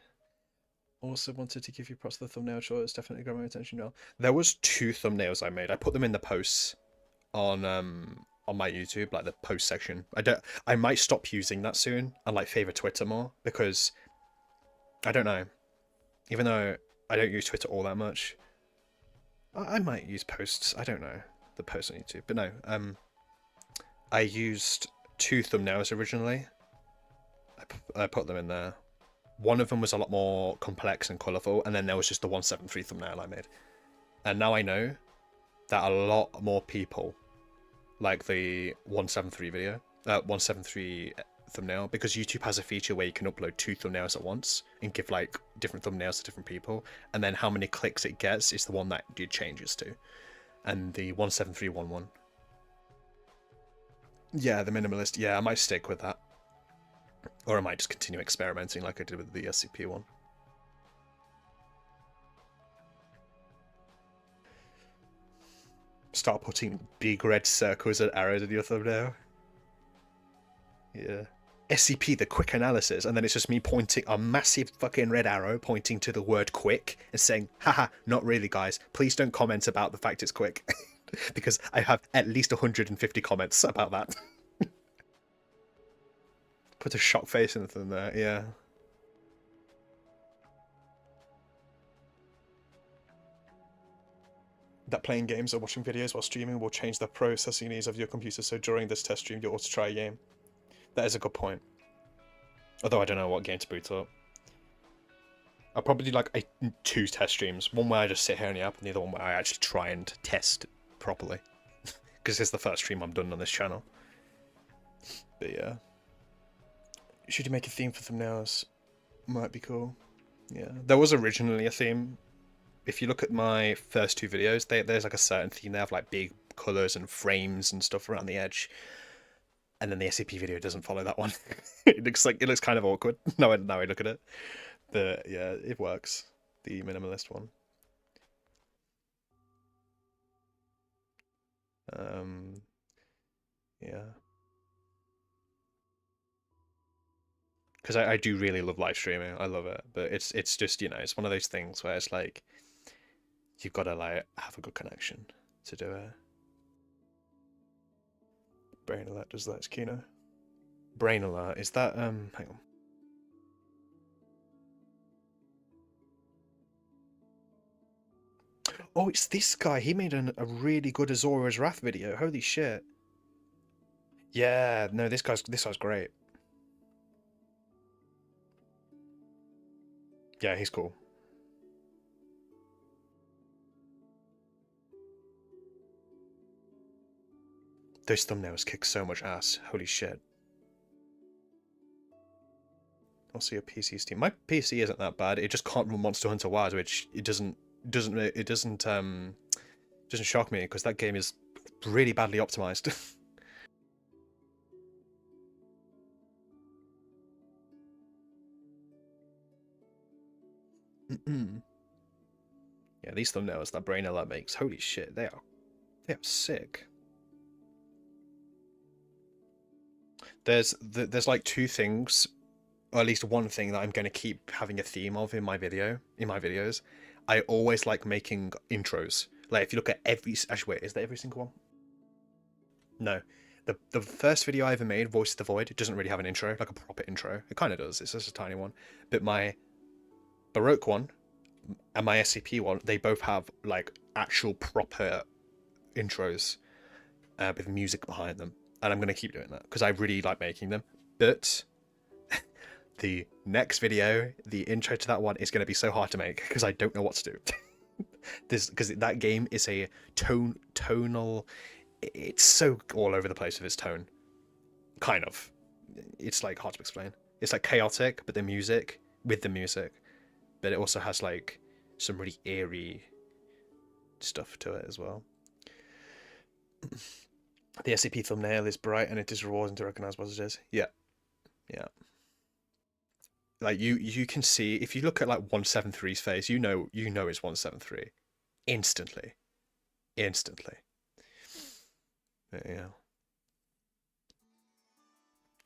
Speaker 1: Also wanted to give you props to the thumbnail short. It's definitely got my attention now. There was 2 thumbnails I made. I put them in the posts on my YouTube, like the post section. I might stop using that soon and like favor Twitter more, because I don't know. Even though I don't use Twitter all that much, I might use posts. I don't know the posts on YouTube, but no. I used 2 thumbnails originally. I put them in there. One of them was a lot more complex and colourful, and then there was just the 173 thumbnail I made. And now I know that a lot more people like the 173 video, 173 thumbnail, because YouTube has a feature where you can upload 2 thumbnails at once and give like different thumbnails to different people, and then how many clicks it gets is the one that it changes to. And the 17311. Yeah, the minimalist. Yeah, I might stick with that. Or I might just continue experimenting like I did with the SCP one. Start putting big red circles and arrows in your thumbnail. Yeah. SCP, the quick analysis, and then it's just me pointing a massive fucking red arrow pointing to the word quick and saying, haha, not really, guys. Please don't comment about the fact it's quick. Because I have at least 150 comments about that. Put a shock face in the thing there, yeah. That playing games or watching videos while streaming will change the processing needs of your computer, so during this test stream you'll also try a game. That is a good point. Although I don't know what game to boot up. I'll probably do like two test streams. One where I just sit here and yap, and the other one where I actually try and test properly. Because it's the first stream I'm done on this channel. But yeah. Should you make a theme for thumbnails? Might be cool. Yeah. There was originally a theme. If you look at my first two videos, there's like a certain theme. They have like big colours and frames and stuff around the edge. And then the SCP video doesn't follow that one. It looks kind of awkward. Now I look at it. But yeah, it works. The minimalist one. Yeah. Because I do really love live streaming. I love it. But it's just, you know, it's one of those things where it's like you've got to like have a good connection to do it. Brain alert does that, it's Kino. Brain alert, is that hang on. Oh, it's this guy. He made a really good Azora's Wrath video. Holy shit. Yeah, no, this guy's great. Yeah, he's cool. Those thumbnails kick so much ass. Holy shit. I'll see a PC Steam. My PC isn't that bad. It just can't run Monster Hunter Wilds, which it doesn't shock me because that game is really badly optimized. Yeah, these thumbnails that Brain Alert makes, holy shit, they are sick. There's like two things, or at least one thing that I'm going to keep having a theme of in my videos. I always like making intros. Like if you look at actually wait, is that every single one? No. The first video I ever made, Voice of the Void, it doesn't really have an intro, like a proper intro. It kind of does. It's just a tiny one. But my Baroque one and my SCP one, they both have like actual proper intros with music behind them. And I'm going to keep doing that because I really like making them. But the next video, the intro to that one is going to be so hard to make because I don't know what to do. Because that game is a tonal. It's so all over the place with its tone. Kind of. It's like hard to explain. It's like chaotic, but the music with the music, but it also has like some really eerie stuff to it as well. The SCP thumbnail is bright and it is rewarding to recognize what it is. Yeah. Yeah. Like you can see if you look at like 173's face, you know it's 173 instantly. But yeah.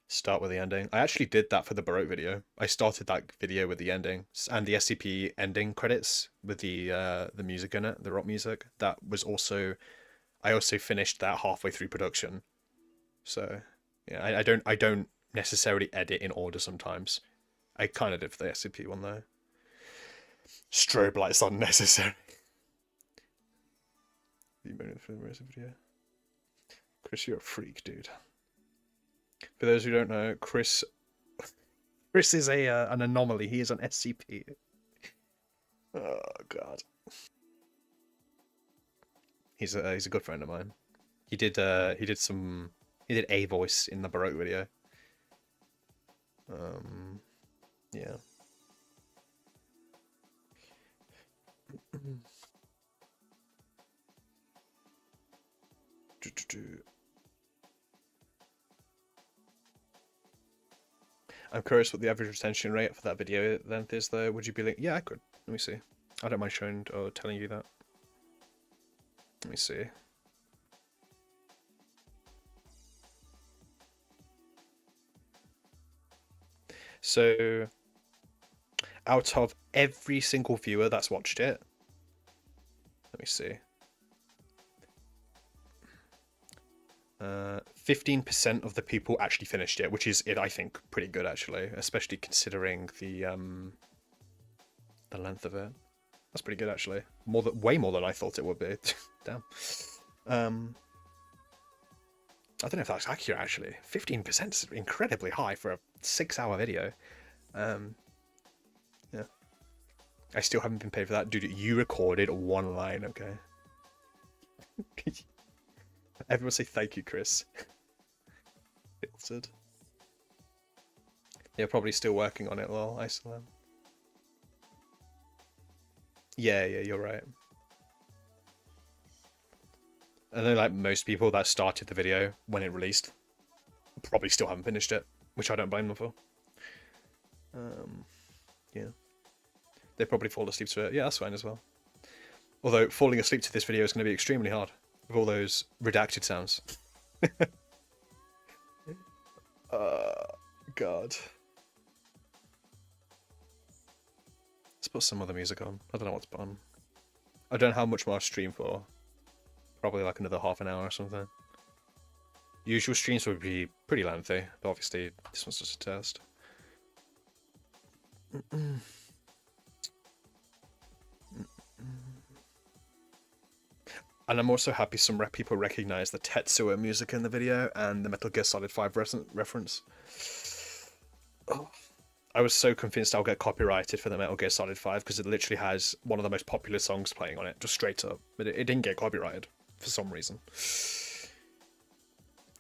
Speaker 1: Start with the ending. I actually did that for the Baroque video. I started that video with the ending and the SCP ending credits with the music in it, the rock music. That was also, I also finished that halfway through production. So yeah, I don't necessarily edit in order sometimes. I kind of did for the SCP one though. Strobe lights unnecessary. For the rest of the video. Chris, you're a freak, dude. For those who don't know, Chris is an anomaly. He is an SCP. Oh god. He's a good friend of mine. He did a voice in the Baroque video. Yeah. I'm curious what the average retention rate for that video length is though. Would you be like, yeah, I could. Let me see. I don't mind showing or telling you that. Let me see. So, out of every single viewer that's watched it, let me see. 15% of the people actually finished it, which is, I think, pretty good actually, especially considering the length of it. That's pretty good actually. Way more than I thought it would be. Damn. I don't know if that's accurate actually. 15% is incredibly high for a 6-hour video. Yeah. I still haven't been paid for that. Dude, you recorded one line, okay? Everyone say thank you, Chris. Filtered. They're probably still working on it, lol. I still am. Yeah, you're right. I know, like, most people that started the video when it released probably still haven't finished it, which I don't blame them for. Yeah. They probably fall asleep to it. Yeah, that's fine as well. Although, falling asleep to this video is going to be extremely hard with all those redacted sounds. God. Let's put some other music on. I don't know what to put on. I don't know how much more I stream for. Probably like another half an hour or something. Usual streams would be pretty lengthy, but obviously this one's just a test. And I'm also happy some people recognize the Tetsuo music in the video and the Metal Gear Solid 5 reference. Oh. I was so convinced I'll get copyrighted for the Metal Gear Solid 5 because it literally has one of the most popular songs playing on it, just straight up. But it didn't get copyrighted for some reason.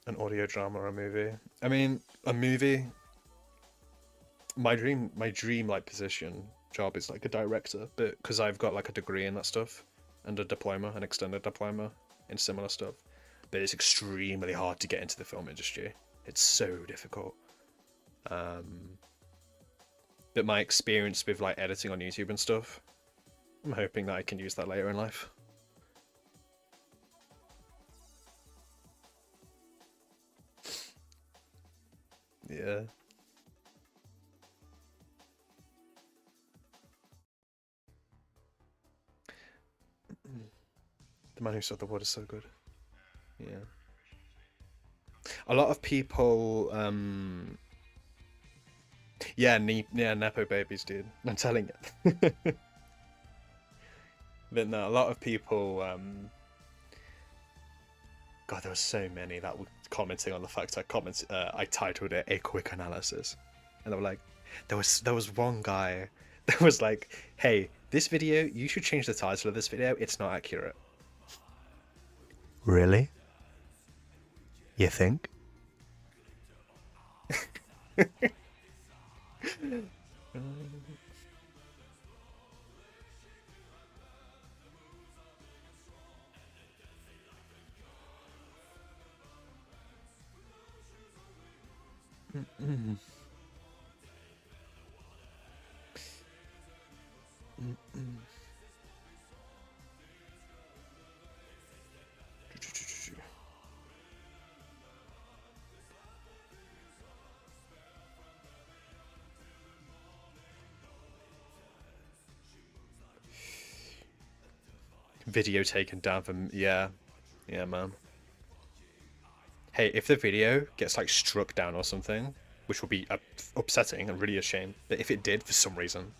Speaker 1: An audio drama or a movie. I mean, a movie. My dream like position job is like a director, but because I've got like a degree in that stuff and a diploma, an extended diploma in similar stuff, but it's extremely hard to get into the film industry. It's so difficult. But my experience with like editing on YouTube and stuff, I'm hoping that I can use that later in life. Yeah. The Man Who Sold the World is so good. Yeah. A lot of people, yeah, Nepo babies, dude. I'm telling you. But no, a lot of people, God, there were so many that were commenting on the fact I titled it A Quick Analysis. And they were like, there was one guy that was like, hey, this video, you should change the title of this video, it's not accurate. Really? You think? Video taken down from, yeah, man. Hey, if the video gets like struck down or something, which will be upsetting and really a shame, but if it did for some reason,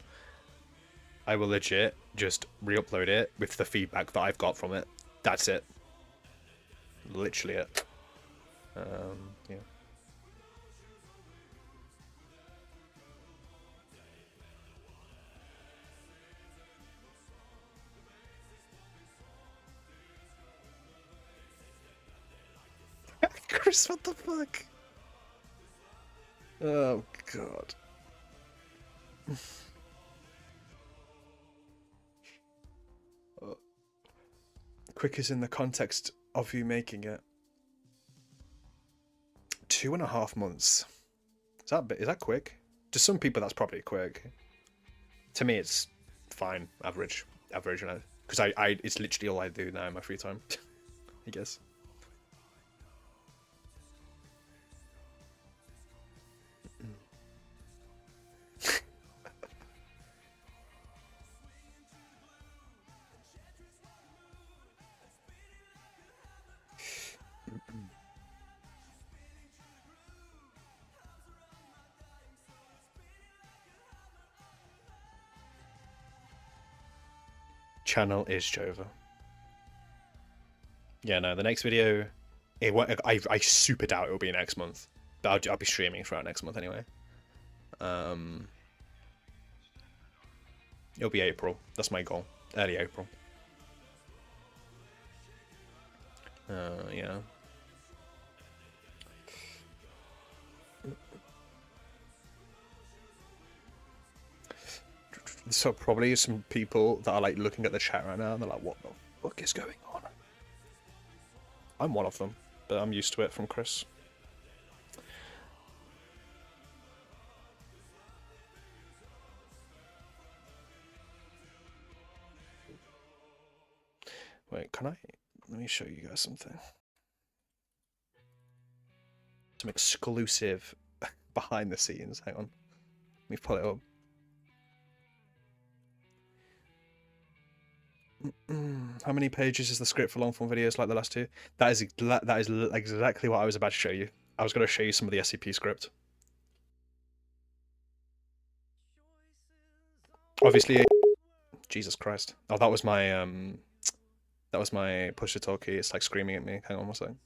Speaker 1: I will legit just re-upload it with the feedback that I've got from it. That's it. Literally it. Yeah. Chris, what the fuck? Oh, God. Quick is in the context of you making it. 2.5 months. Is that quick? To some people, that's probably quick. To me, it's fine, average, you know, because it's literally all I do now in my free time. I guess. Channel is Jova. Yeah, no, the next video, it won't, I super doubt it will be next month, but I'll be streaming throughout next month anyway. It'll be April. That's my goal. Early April. Yeah. So probably some people that are like looking at the chat right now and they're like, what the fuck is going on? I'm one of them, but I'm used to it from Chris. Wait, can I? Let me show you guys something. Some exclusive behind the scenes. Hang on. Let me pull it up. How many pages is the script for long form videos like the last two? That is exactly what I was about to show you. I was going to show you some of the SCP script. Obviously, Jesus Christ. Oh, that was my push to talkie. It's like screaming at me. Hang on one second.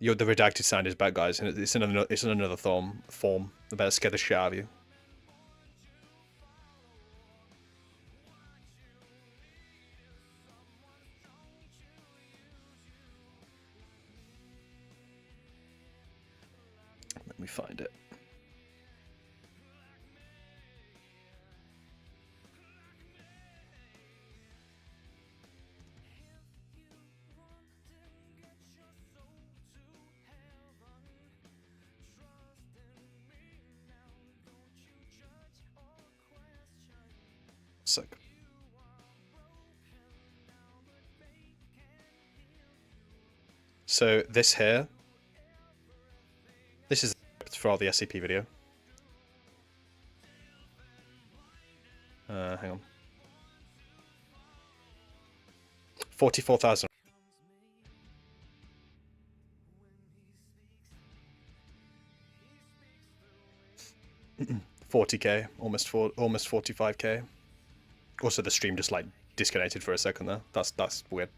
Speaker 1: The redacted sound is bad, guys, and it's in another form. They better scare the shit out of you. Let me find it. Sick. So this here, this is for the SCP video. Hang on. 44,000. $40K, almost 45K. Also, the stream just like disconnected for a second there. That's weird.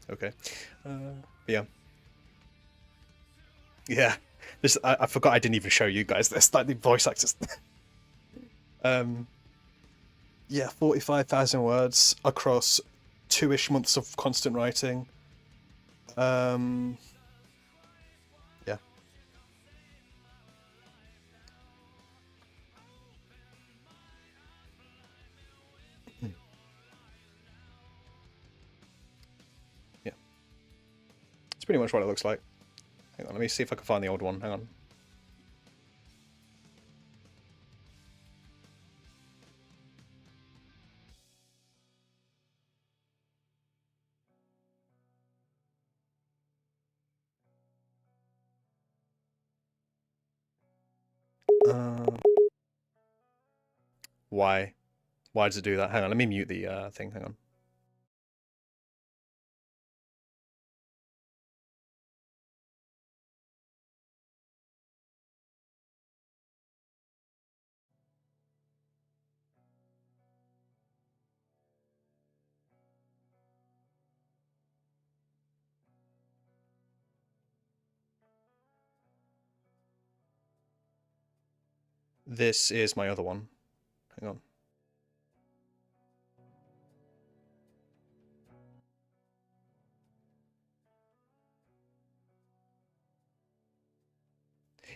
Speaker 1: Okay. Yeah. Yeah. This I forgot I didn't even show you guys this. Like the voice actors. Yeah, 45,000 words across 2-ish months of constant writing. Yeah. Yeah. It's pretty much what it looks like. Hang on, let me see if I can find the old one. Hang on. Why? Why does it do that? Hang on, let me mute the thing. Hang on. This is my other one. Hang on.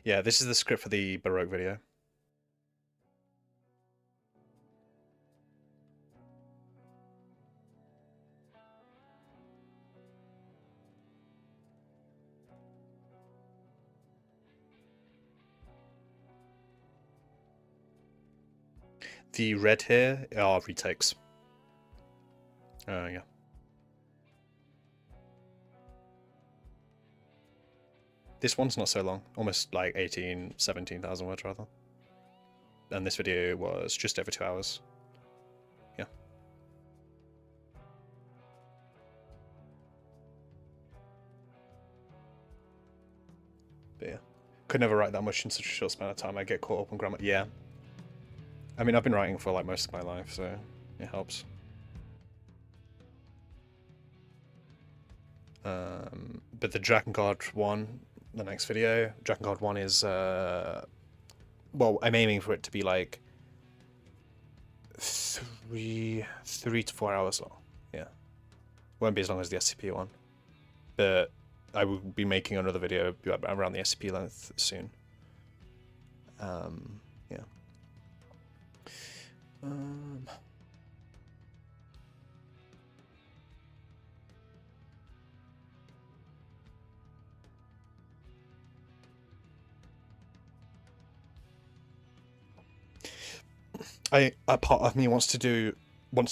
Speaker 1: Yeah, this is the script for the Baroque video. The red here are retakes. Yeah. This one's not so long. Almost like 17,000 words rather. And this video was just over 2 hours. Yeah. But yeah. Could never write that much in such a short span of time. I get caught up on grammar. Yeah. I mean, I've been writing for like most of my life, so it helps. But the Dragon Guard one, the next video, Dragon Guard 1 is, well, I'm aiming for it to be like 3 to 4 hours long. Yeah, won't be as long as the SCP one, but I will be making another video around the SCP length soon. Yeah. A part of me wants to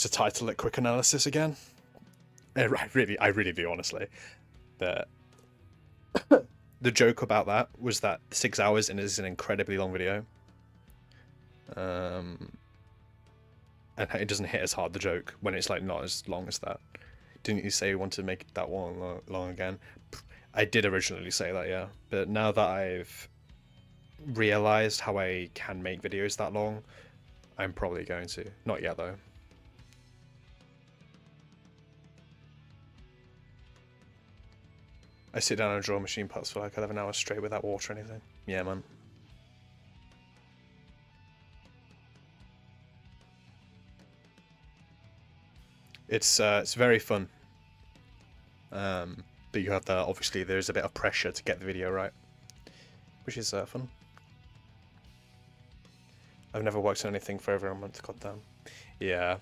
Speaker 1: title it quick analysis again. I really do, honestly. But the joke about that was that 6 hours and is an incredibly long video. And it doesn't hit as hard, the joke, when it's like not as long as that. Didn't you say you wanted to make it that long again? I did originally say that, yeah. But now that I've realized how I can make videos that long, I'm probably going to. Not yet, though. I sit down and draw machine parts for like 11 hours straight without water or anything. Yeah, man. It's very fun. But you have the, obviously there's a bit of pressure to get the video right, which is fun. I've never worked on anything for over a month, goddamn. Yeah.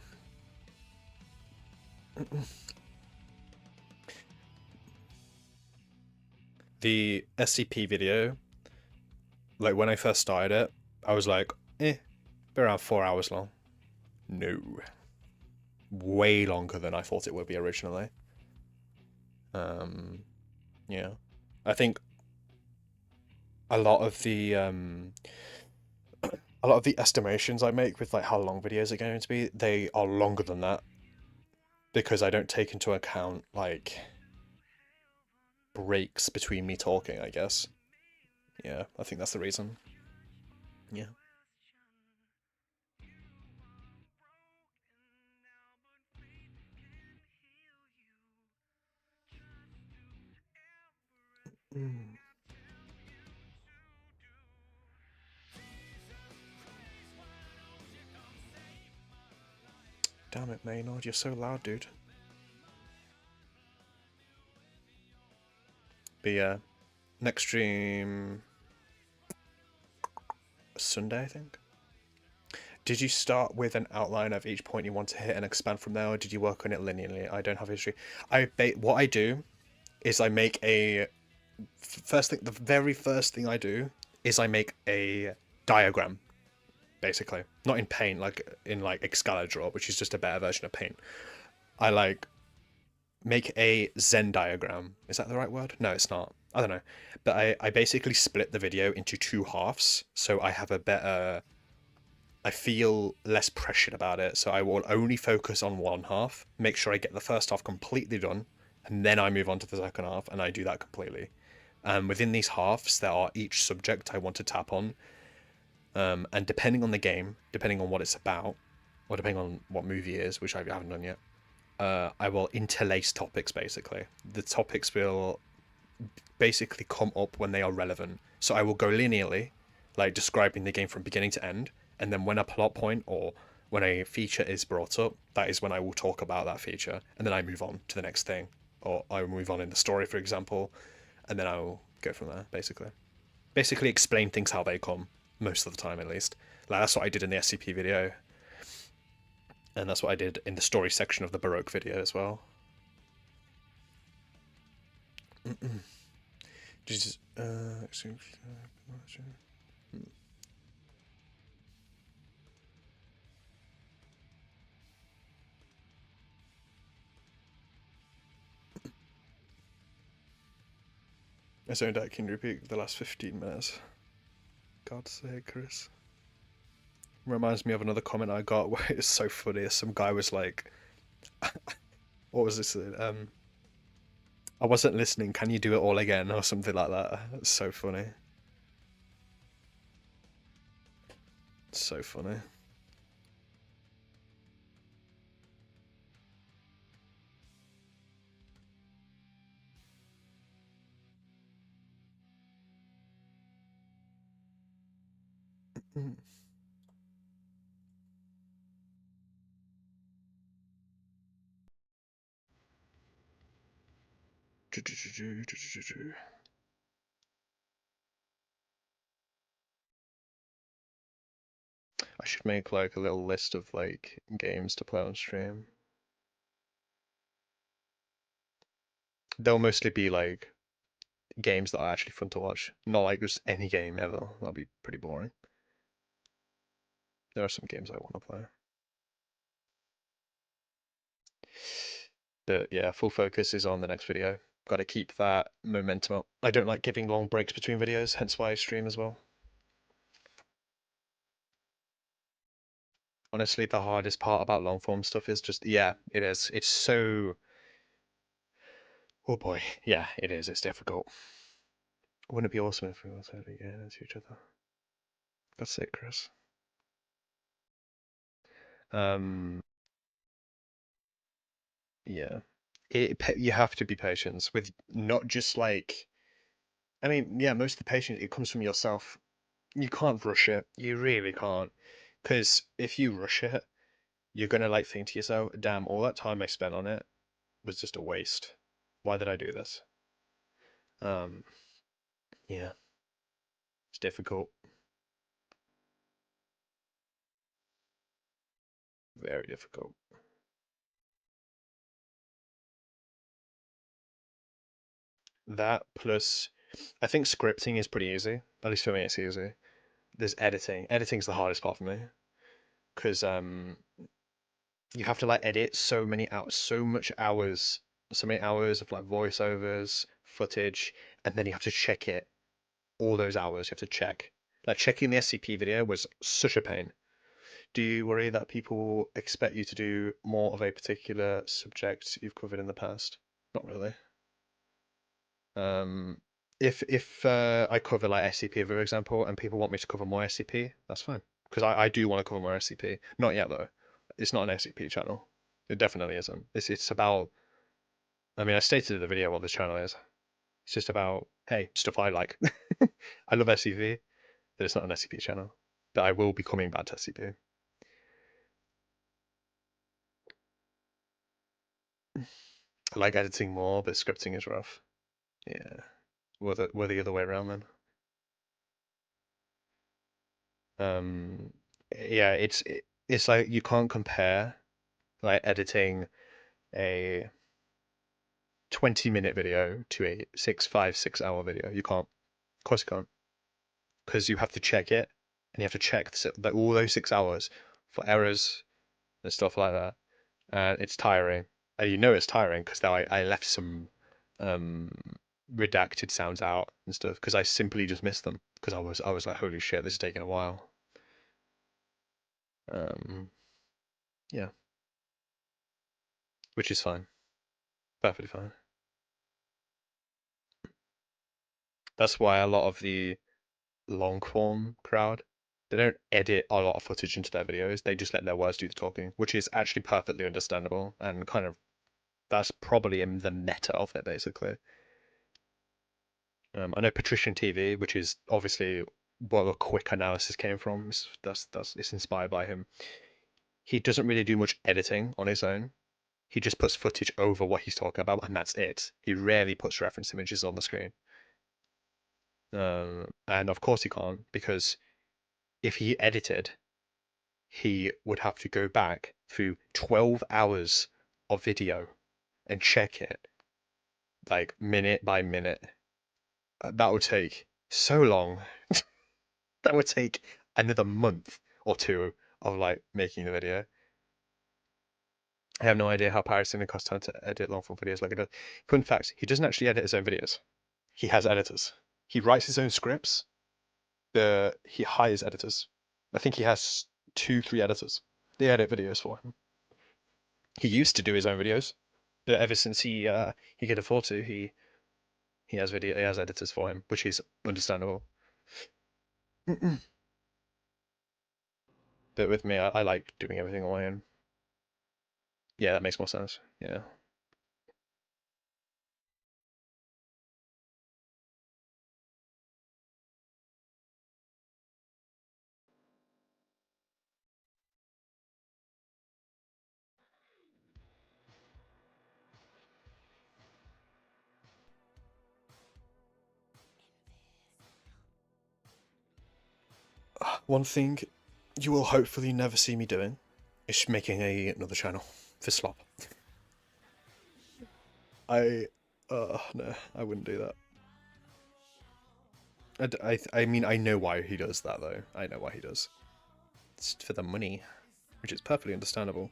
Speaker 1: The SCP video, like when I first started it, I was like, be around 4 hours long. No. Way longer than I thought it would be originally. Yeah. I think a lot of the estimations I make with like how long videos are going to be, they are longer than that. Because I don't take into account like breaks between me talking, I guess. Yeah, I think that's the reason. Yeah. Damn it, Maynard, you're so loud, dude. But yeah, next stream Sunday, I think. Did you start with an outline of each point you want to hit and expand from there, or did you work on it linearly? I don't have history. What I do is I make a the very first thing I do is I make a diagram, basically. Not in Paint, like in like Excalibur, which is just a better version of Paint. I like make a Zen diagram. Is that the right word? No, it's not. I don't know. But I basically split the video into two halves, so I have a better. I feel less pressured about it, so I will only focus on one half, make sure I get the first half completely done, and then I move on to the second half, and I do that completely. Within these halves, there are each subject I want to tap on, and depending on the game, depending on what it's about, or depending on what movie it is, which I haven't done yet, I will interlace topics, basically. The topics will basically come up when they are relevant. So I will go linearly, like describing the game from beginning to end, and then when a plot point or when a feature is brought up, that is when I will talk about that feature, and then I move on to the next thing. Or I will move on in the story, for example, and then I will go from there, basically. Basically explain things how they come, most of the time at least. Like, that's what I did in the SCP video. And that's what I did in the story section of the Baroque video as well. Jesus. I zoned out King Repeat the last 15 minutes. God's sake, Chris. Reminds me of another comment I got where it's so funny. Some guy was like, what was this? I wasn't listening. Can you do it all again? Or something like that. It's so funny. It's so funny. I should make like a little list of like games to play on stream. They'll mostly be like games that are actually fun to watch, not like just any game ever. That'll be pretty boring. There are some games I want to play. But yeah, full focus is on the next video. Got to keep that momentum up. I don't like giving long breaks between videos, hence why I stream as well. Honestly, the hardest part about long form stuff is just, yeah, it is. It's so, oh boy, yeah, it is. It's difficult. Wouldn't it be awesome if we all said it again to each other? That's it, Chris. Um, yeah, you have to be patient with not just like, I mean, yeah, most of the patience it comes from yourself. You can't rush it. You really can't, because if you rush it, you're gonna like think to yourself, "Damn, all that time I spent on it was just a waste. Why did I do this?" Um, yeah, it's difficult, very difficult. That plus, I think scripting is pretty easy. At least for me, it's easy. There's editing. Editing's the hardest part for me because you have to like edit so many hours of like voiceovers, footage, and then you have to check it. All those hours you have to check. Like checking the SCP video was such a pain. Do you worry that people expect you to do more of a particular subject you've covered in the past? Not really. Um, if I cover like SCP, for example, and people want me to cover more SCP, that's fine. Because I do want to cover more SCP. Not yet though. It's not an SCP channel. It definitely isn't. It's about. I mean, I stated in the video what this channel is. It's just about hey stuff I like. I love SCP, but it's not an SCP channel. But I will be coming back to SCP. I like editing more, but scripting is rough. Yeah. We're the other way around then. Um, yeah, it's like you can't compare like editing a 20-minute video to a 6 hour video. You can't. Of course you can't. Because you have to check it and you have to check all those 6 hours for errors and stuff like that. And it's tiring. And you know it's tiring because I left some um redacted sounds out and stuff because I simply just missed them because I was like, holy shit, this is taking a while. Um, yeah, which is fine, perfectly fine. That's why a lot of the long form crowd, they don't edit a lot of footage into their videos. They just let their words do the talking, which is actually perfectly understandable and kind of that's probably in the meta of it basically. I know Patrician TV, which is obviously what the quick analysis came from. That's it's inspired by him. He doesn't really do much editing on his own. He just puts footage over what he's talking about, and that's it. He rarely puts reference images on the screen. And of course he can't, because if he edited, he would have to go back through 12 hours of video and check it, like minute by minute. That would take so long. That would take another month or two of like making the video. I have no idea how Paris going to cost time to edit long form videos like it does. Fun fact, he doesn't actually edit his own videos. He has editors. He writes his own scripts. He hires editors. I think he has 2, 3 editors. They edit videos for him. He used to do his own videos, but ever since he could afford to, he has editors for him, which is understandable. But with me, I like doing everything on my own. Yeah, that makes more sense. Yeah. One thing you will hopefully never see me doing is making another channel for slop. No, I wouldn't do that. I mean, I know why he does that, though. I know why he does. It's for the money, which is perfectly understandable.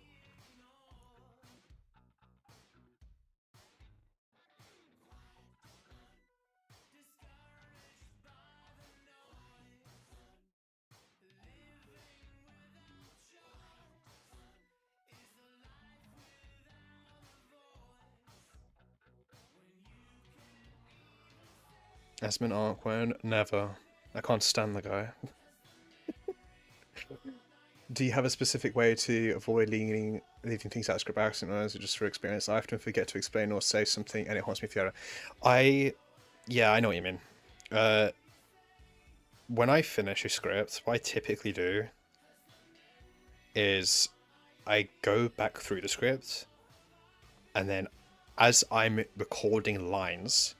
Speaker 1: Esmond Arquine, never. I can't stand the guy. Do you have a specific way to avoid leaving things out of script accident, or is it just for experience? I often forget to explain or say something, and it haunts me forever. Yeah, I know what you mean. When I finish a script, what I typically do is I go back through the script, and then as I'm recording lines,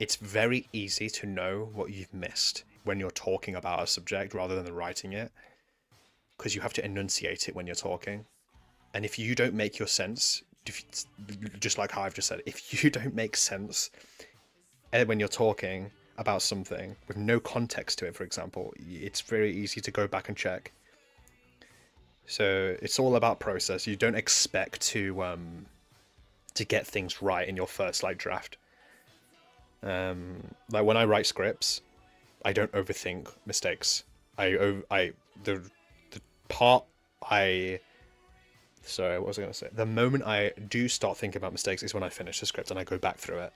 Speaker 1: it's very easy to know what you've missed when you're talking about a subject rather than writing it, because you have to enunciate it when you're talking. And if you don't make your sense, just like how I've just said, if you don't make sense when you're talking about something with no context to it, for example, it's very easy to go back and check. So it's all about process. You don't expect to get things right in your first draft. Like when I write scripts, I don't overthink mistakes. The part I sorry, what was I going to say? The moment I do start thinking about mistakes is when I finish the script and I go back through it,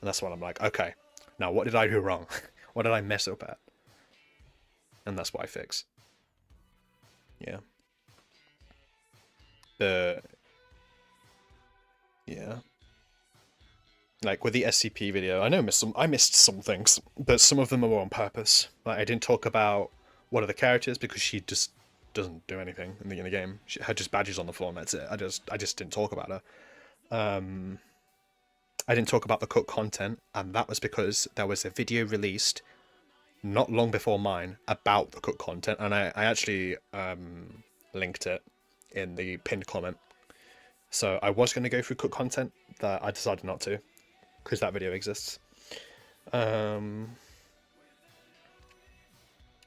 Speaker 1: and that's when I'm like, okay, now what did I do wrong? What did I mess up at? And that's what I fix. Yeah. Yeah. Like with the SCP video, I know I missed some things, but some of them were on purpose. Like I didn't talk about one of the characters because she just doesn't do anything in the game. She had just badges on the floor and that's it. I just didn't talk about her. I didn't talk about the cut content, and that was because there was a video released not long before mine about the cut content, and I actually linked it in the pinned comment. So I was going to go through cut content, that I decided not to, because that video exists. What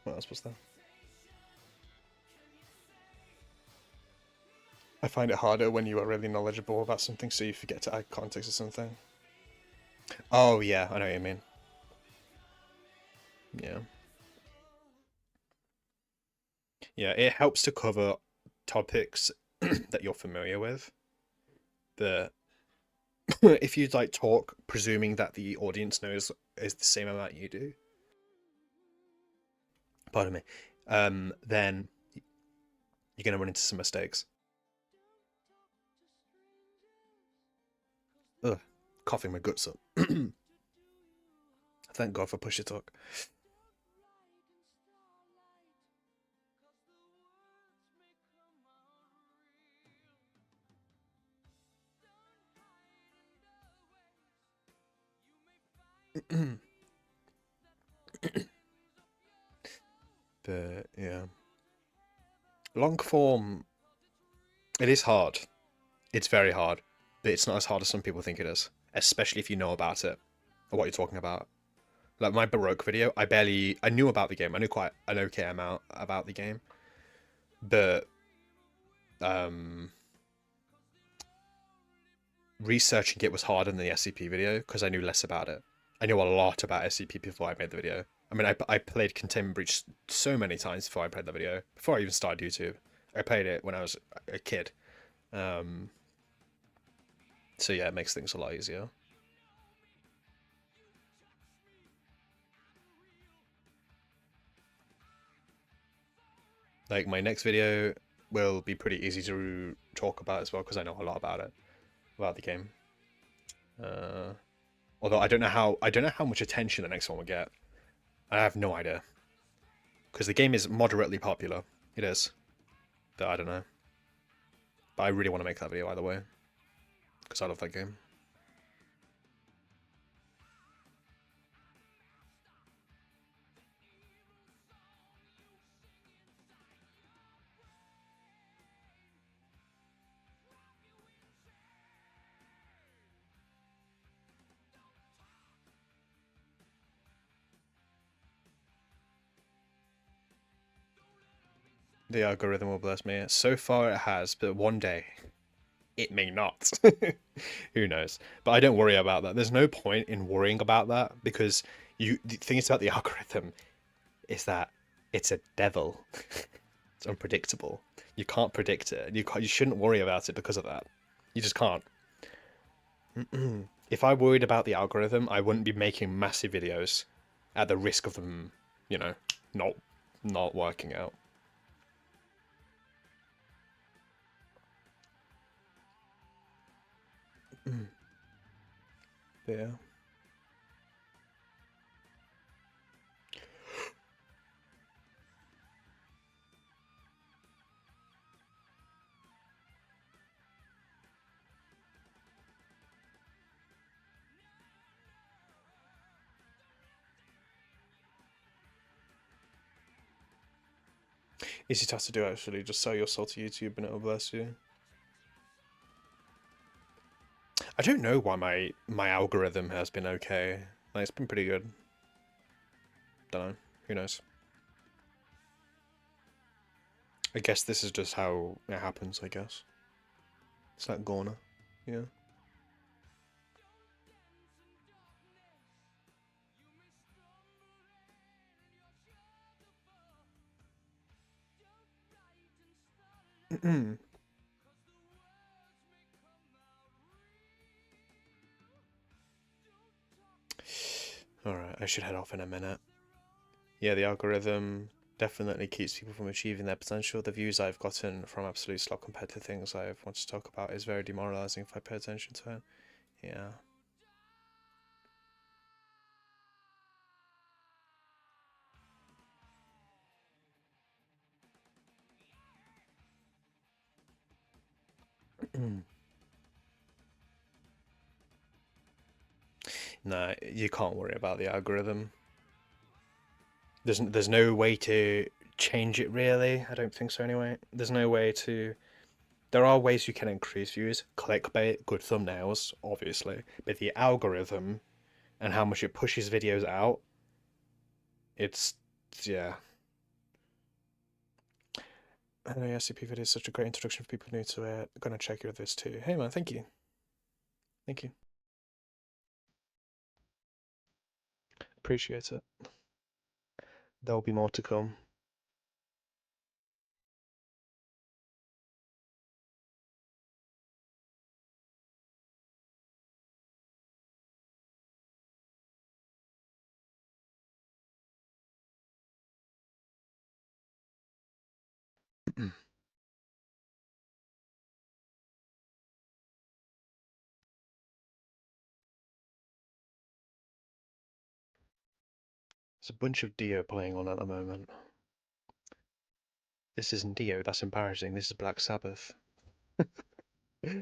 Speaker 1: else was there? I find it harder when you are really knowledgeable about something, so you forget to add context or something. Oh yeah, I know what you mean. Yeah. Yeah, it helps to cover topics that you're familiar with. But if you talk presuming that the audience knows is the same amount you do, pardon me, then you're gonna run into some mistakes. Ugh, coughing my guts up. Thank God for push to talk. But yeah, long form, it is hard. It's very hard, but it's not as hard as some people think it is, especially if you know about it or what you're talking about. Like my Baroque video, I knew about the game. I knew quite an okay amount about the game, but researching it was harder than the SCP video because I knew less about it. I knew a lot about SCP before I made the video. I mean, I played Containment Breach so many times before I played the video. Before I even started YouTube, I played it when I was a kid. So yeah, it makes things a lot easier. Like my next video will be pretty easy to talk about as well because I know a lot about it, about the game. Although I don't know how much attention the next one will get. I have no idea because the game is moderately popular. It is, but I don't know. But I really want to make that video either way because I love that game. The algorithm will bless me. So far it has, but one day it may not. Who knows? But I don't worry about that. There's no point in worrying about that because the thing is about the algorithm is that it's a devil. It's unpredictable. You can't predict it. You shouldn't worry about it because of that. You just can't. If I worried about the algorithm, I wouldn't be making massive videos at the risk of them, you know, not not working out. Yeah. Easy task to do actually. Just sell your soul to YouTube and it'll bless you. I don't know why my algorithm has been okay. Like it's been pretty good. Don't know. Who knows? I guess this is just how it happens. I guess it's like Gorna. Yeah. All right. I should head off in a minute. Yeah, the algorithm definitely keeps people from achieving their potential. The views I've gotten from absolute slot compared to things I've wanted to talk about is very demoralizing if I pay attention to it. Yeah. No, you can't worry about the algorithm. There's no way to change it really. I don't think so anyway. There's no way to. There are ways you can increase views, clickbait, good thumbnails, obviously, but the algorithm and how much it pushes videos out, it's yeah. I know SCP video is such a great introduction for people new to it. I'm gonna check your this too. Hey man, thank you, thank you, appreciate it. There will be more to come. There's a bunch of Dio playing on at the moment. This isn't Dio. That's embarrassing. This is Black Sabbath. Let's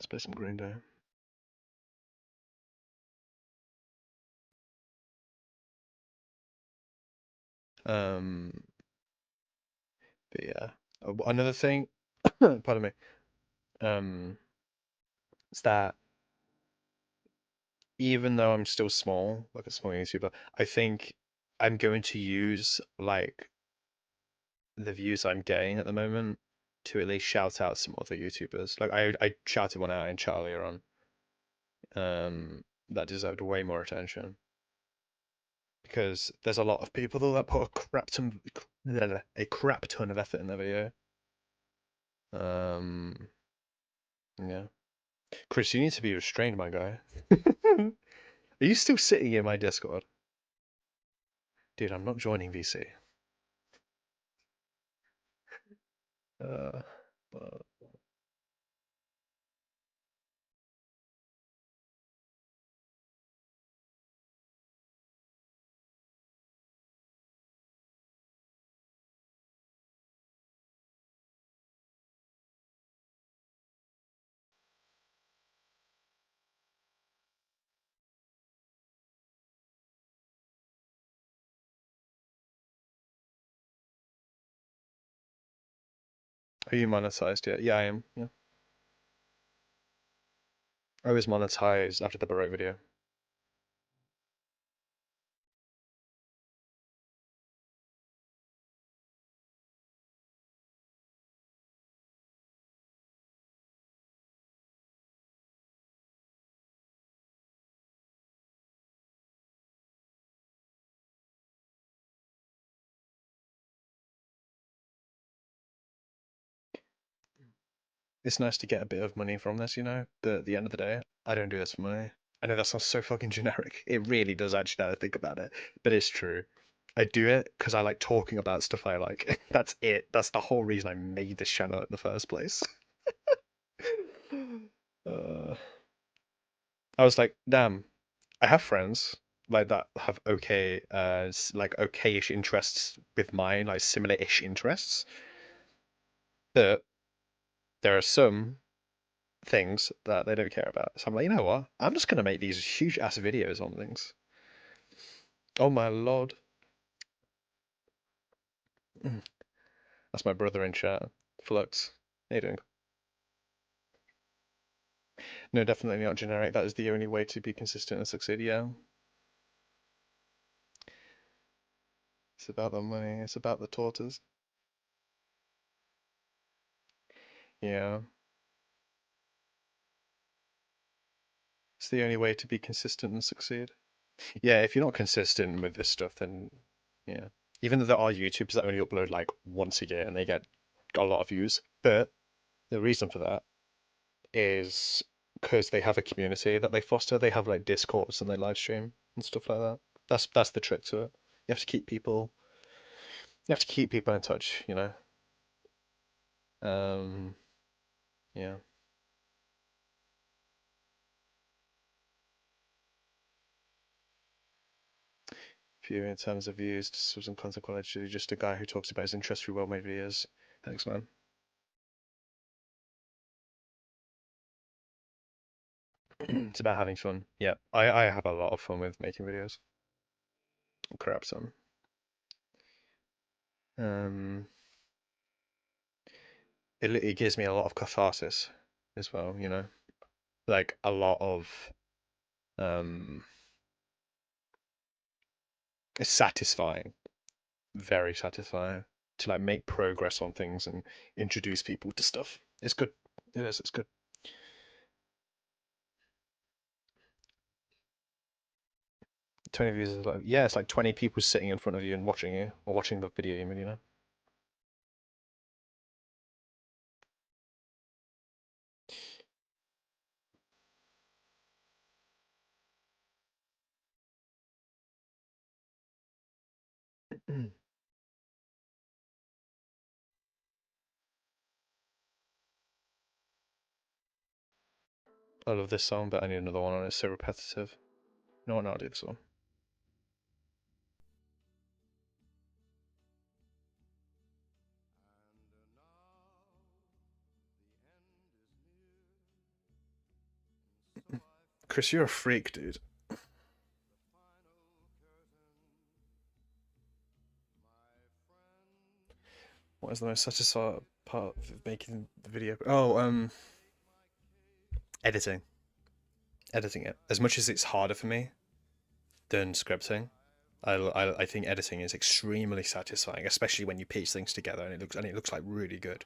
Speaker 1: play some Green Day. Um, but yeah, another thing. Pardon me. Um, is that even though I'm still small, like a small YouTuber, I think I'm going to use like the views I'm getting at the moment to at least shout out some other YouTubers. Like I shouted one out in chat earlier on. That deserved way more attention because there's a lot of people that put a crap ton of effort in their video. Um, yeah. Chris, you need to be restrained, my guy. Are you still sitting in my Discord? Dude, I'm not joining VC. Uh, uh, are you monetized yet? Yeah, I am. Yeah. I was monetized after the Baroque video. It's nice to get a bit of money from this, you know, but at the end of the day, I don't do this for money. I know that sounds so fucking generic. It really does actually now that I think about it, but it's true. I do it because I like talking about stuff I like. That's it. That's the whole reason I made this channel in the first place. Uh, I was like, damn, I have friends like that have like okay-ish interests with mine, like similar-ish interests, but there are some things that they don't care about. So I'm like, you know what? I'm just gonna make these huge ass videos on things. Oh my lord. That's my brother in chat. Flux. How you doing? No, definitely not generic. That is the only way to be consistent and succeed. Yeah. It's about the money. It's about the tortas. Yeah. It's the only way to be consistent and succeed. Yeah, if you're not consistent with this stuff, then yeah. Even though there are YouTubers that only upload like once a year and they get a lot of views, but the reason for that is because they have a community that they foster. They have like discords and they live stream and stuff like that. That's the trick to it. You have to keep people. You have to keep people in touch. You know. Um. Yeah. Few in terms of views, some content quality. Just a guy who talks about his interests through well-made videos. Thanks, man. It's about having fun. Yeah, I have a lot of fun with making videos. Crap, son. Um, it gives me a lot of catharsis as well. You know, like a lot of um, it's satisfying, very satisfying to like make progress on things and introduce people to stuff. It's good. It is. It's good. 20 views is like yeah, it's like 20 people sitting in front of you and watching you or watching the video. You know. I love this song, but I need another one on it. It's so repetitive. No, I'll do this one. Chris, you're a freak, dude. What is the most satisfying part of making the video? Oh, editing. Editing it. As much as it's harder for me than scripting, I think editing is extremely satisfying, especially when you piece things together and it looks like really good.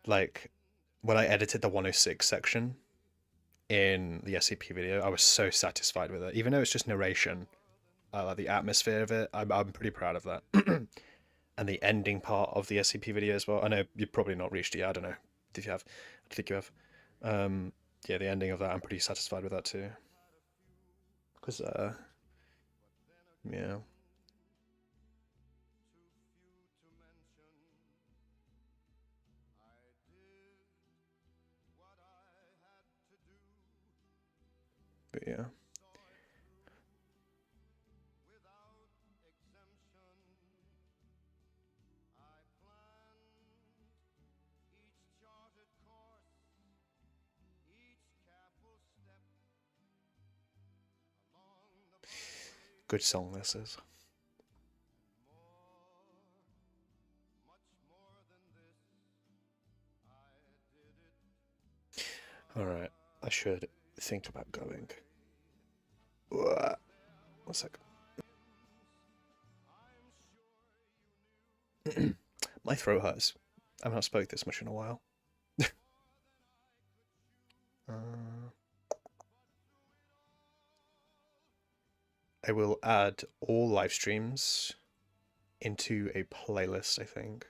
Speaker 1: Like when I edited the 106 section in the SCP video, I was so satisfied with it. Even though it's just narration, I like the atmosphere of it. I'm pretty proud of that. And the ending part of the SCP video as well. I know you've probably not reached it yet. I don't know if you have. I think you have. Yeah, the ending of that, I'm pretty satisfied with that too. Because, yeah. But yeah. Good song this is. Alright, I should think about going. 1 sec. My throat hurts. I've not spoke this much in a while. I will add all live streams into a playlist, I think.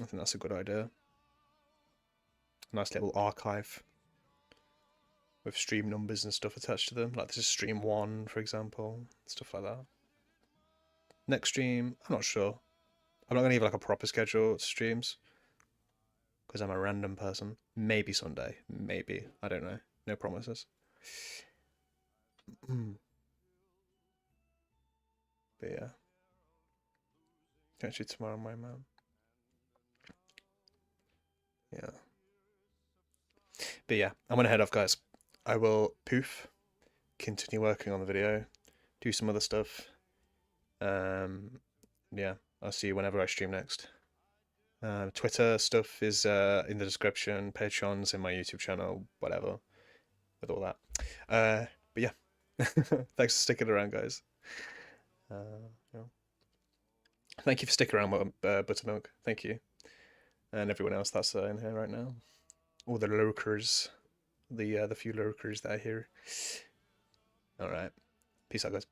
Speaker 1: I think that's a good idea. Nice little archive with stream numbers and stuff attached to them. Like this is stream 1, for example. Stuff like that. Next stream, I'm not sure. I'm not going to give like a proper schedule to streams because I'm a random person. Maybe Sunday. Maybe. I don't know. No promises. But yeah. Catch you tomorrow, my man. Yeah. But yeah, I'm going to head off, guys. I will poof, continue working on the video, do some other stuff. Yeah, I'll see you whenever I stream next. Twitter stuff is in the description, Patreon's in my YouTube channel, whatever, with all that. But yeah, thanks for sticking around, guys. Yeah. Thank you for sticking around, Buttermilk. Thank you. And everyone else that's in here right now. All the lurkers, the few lurkers that are here. All right. Peace out, guys.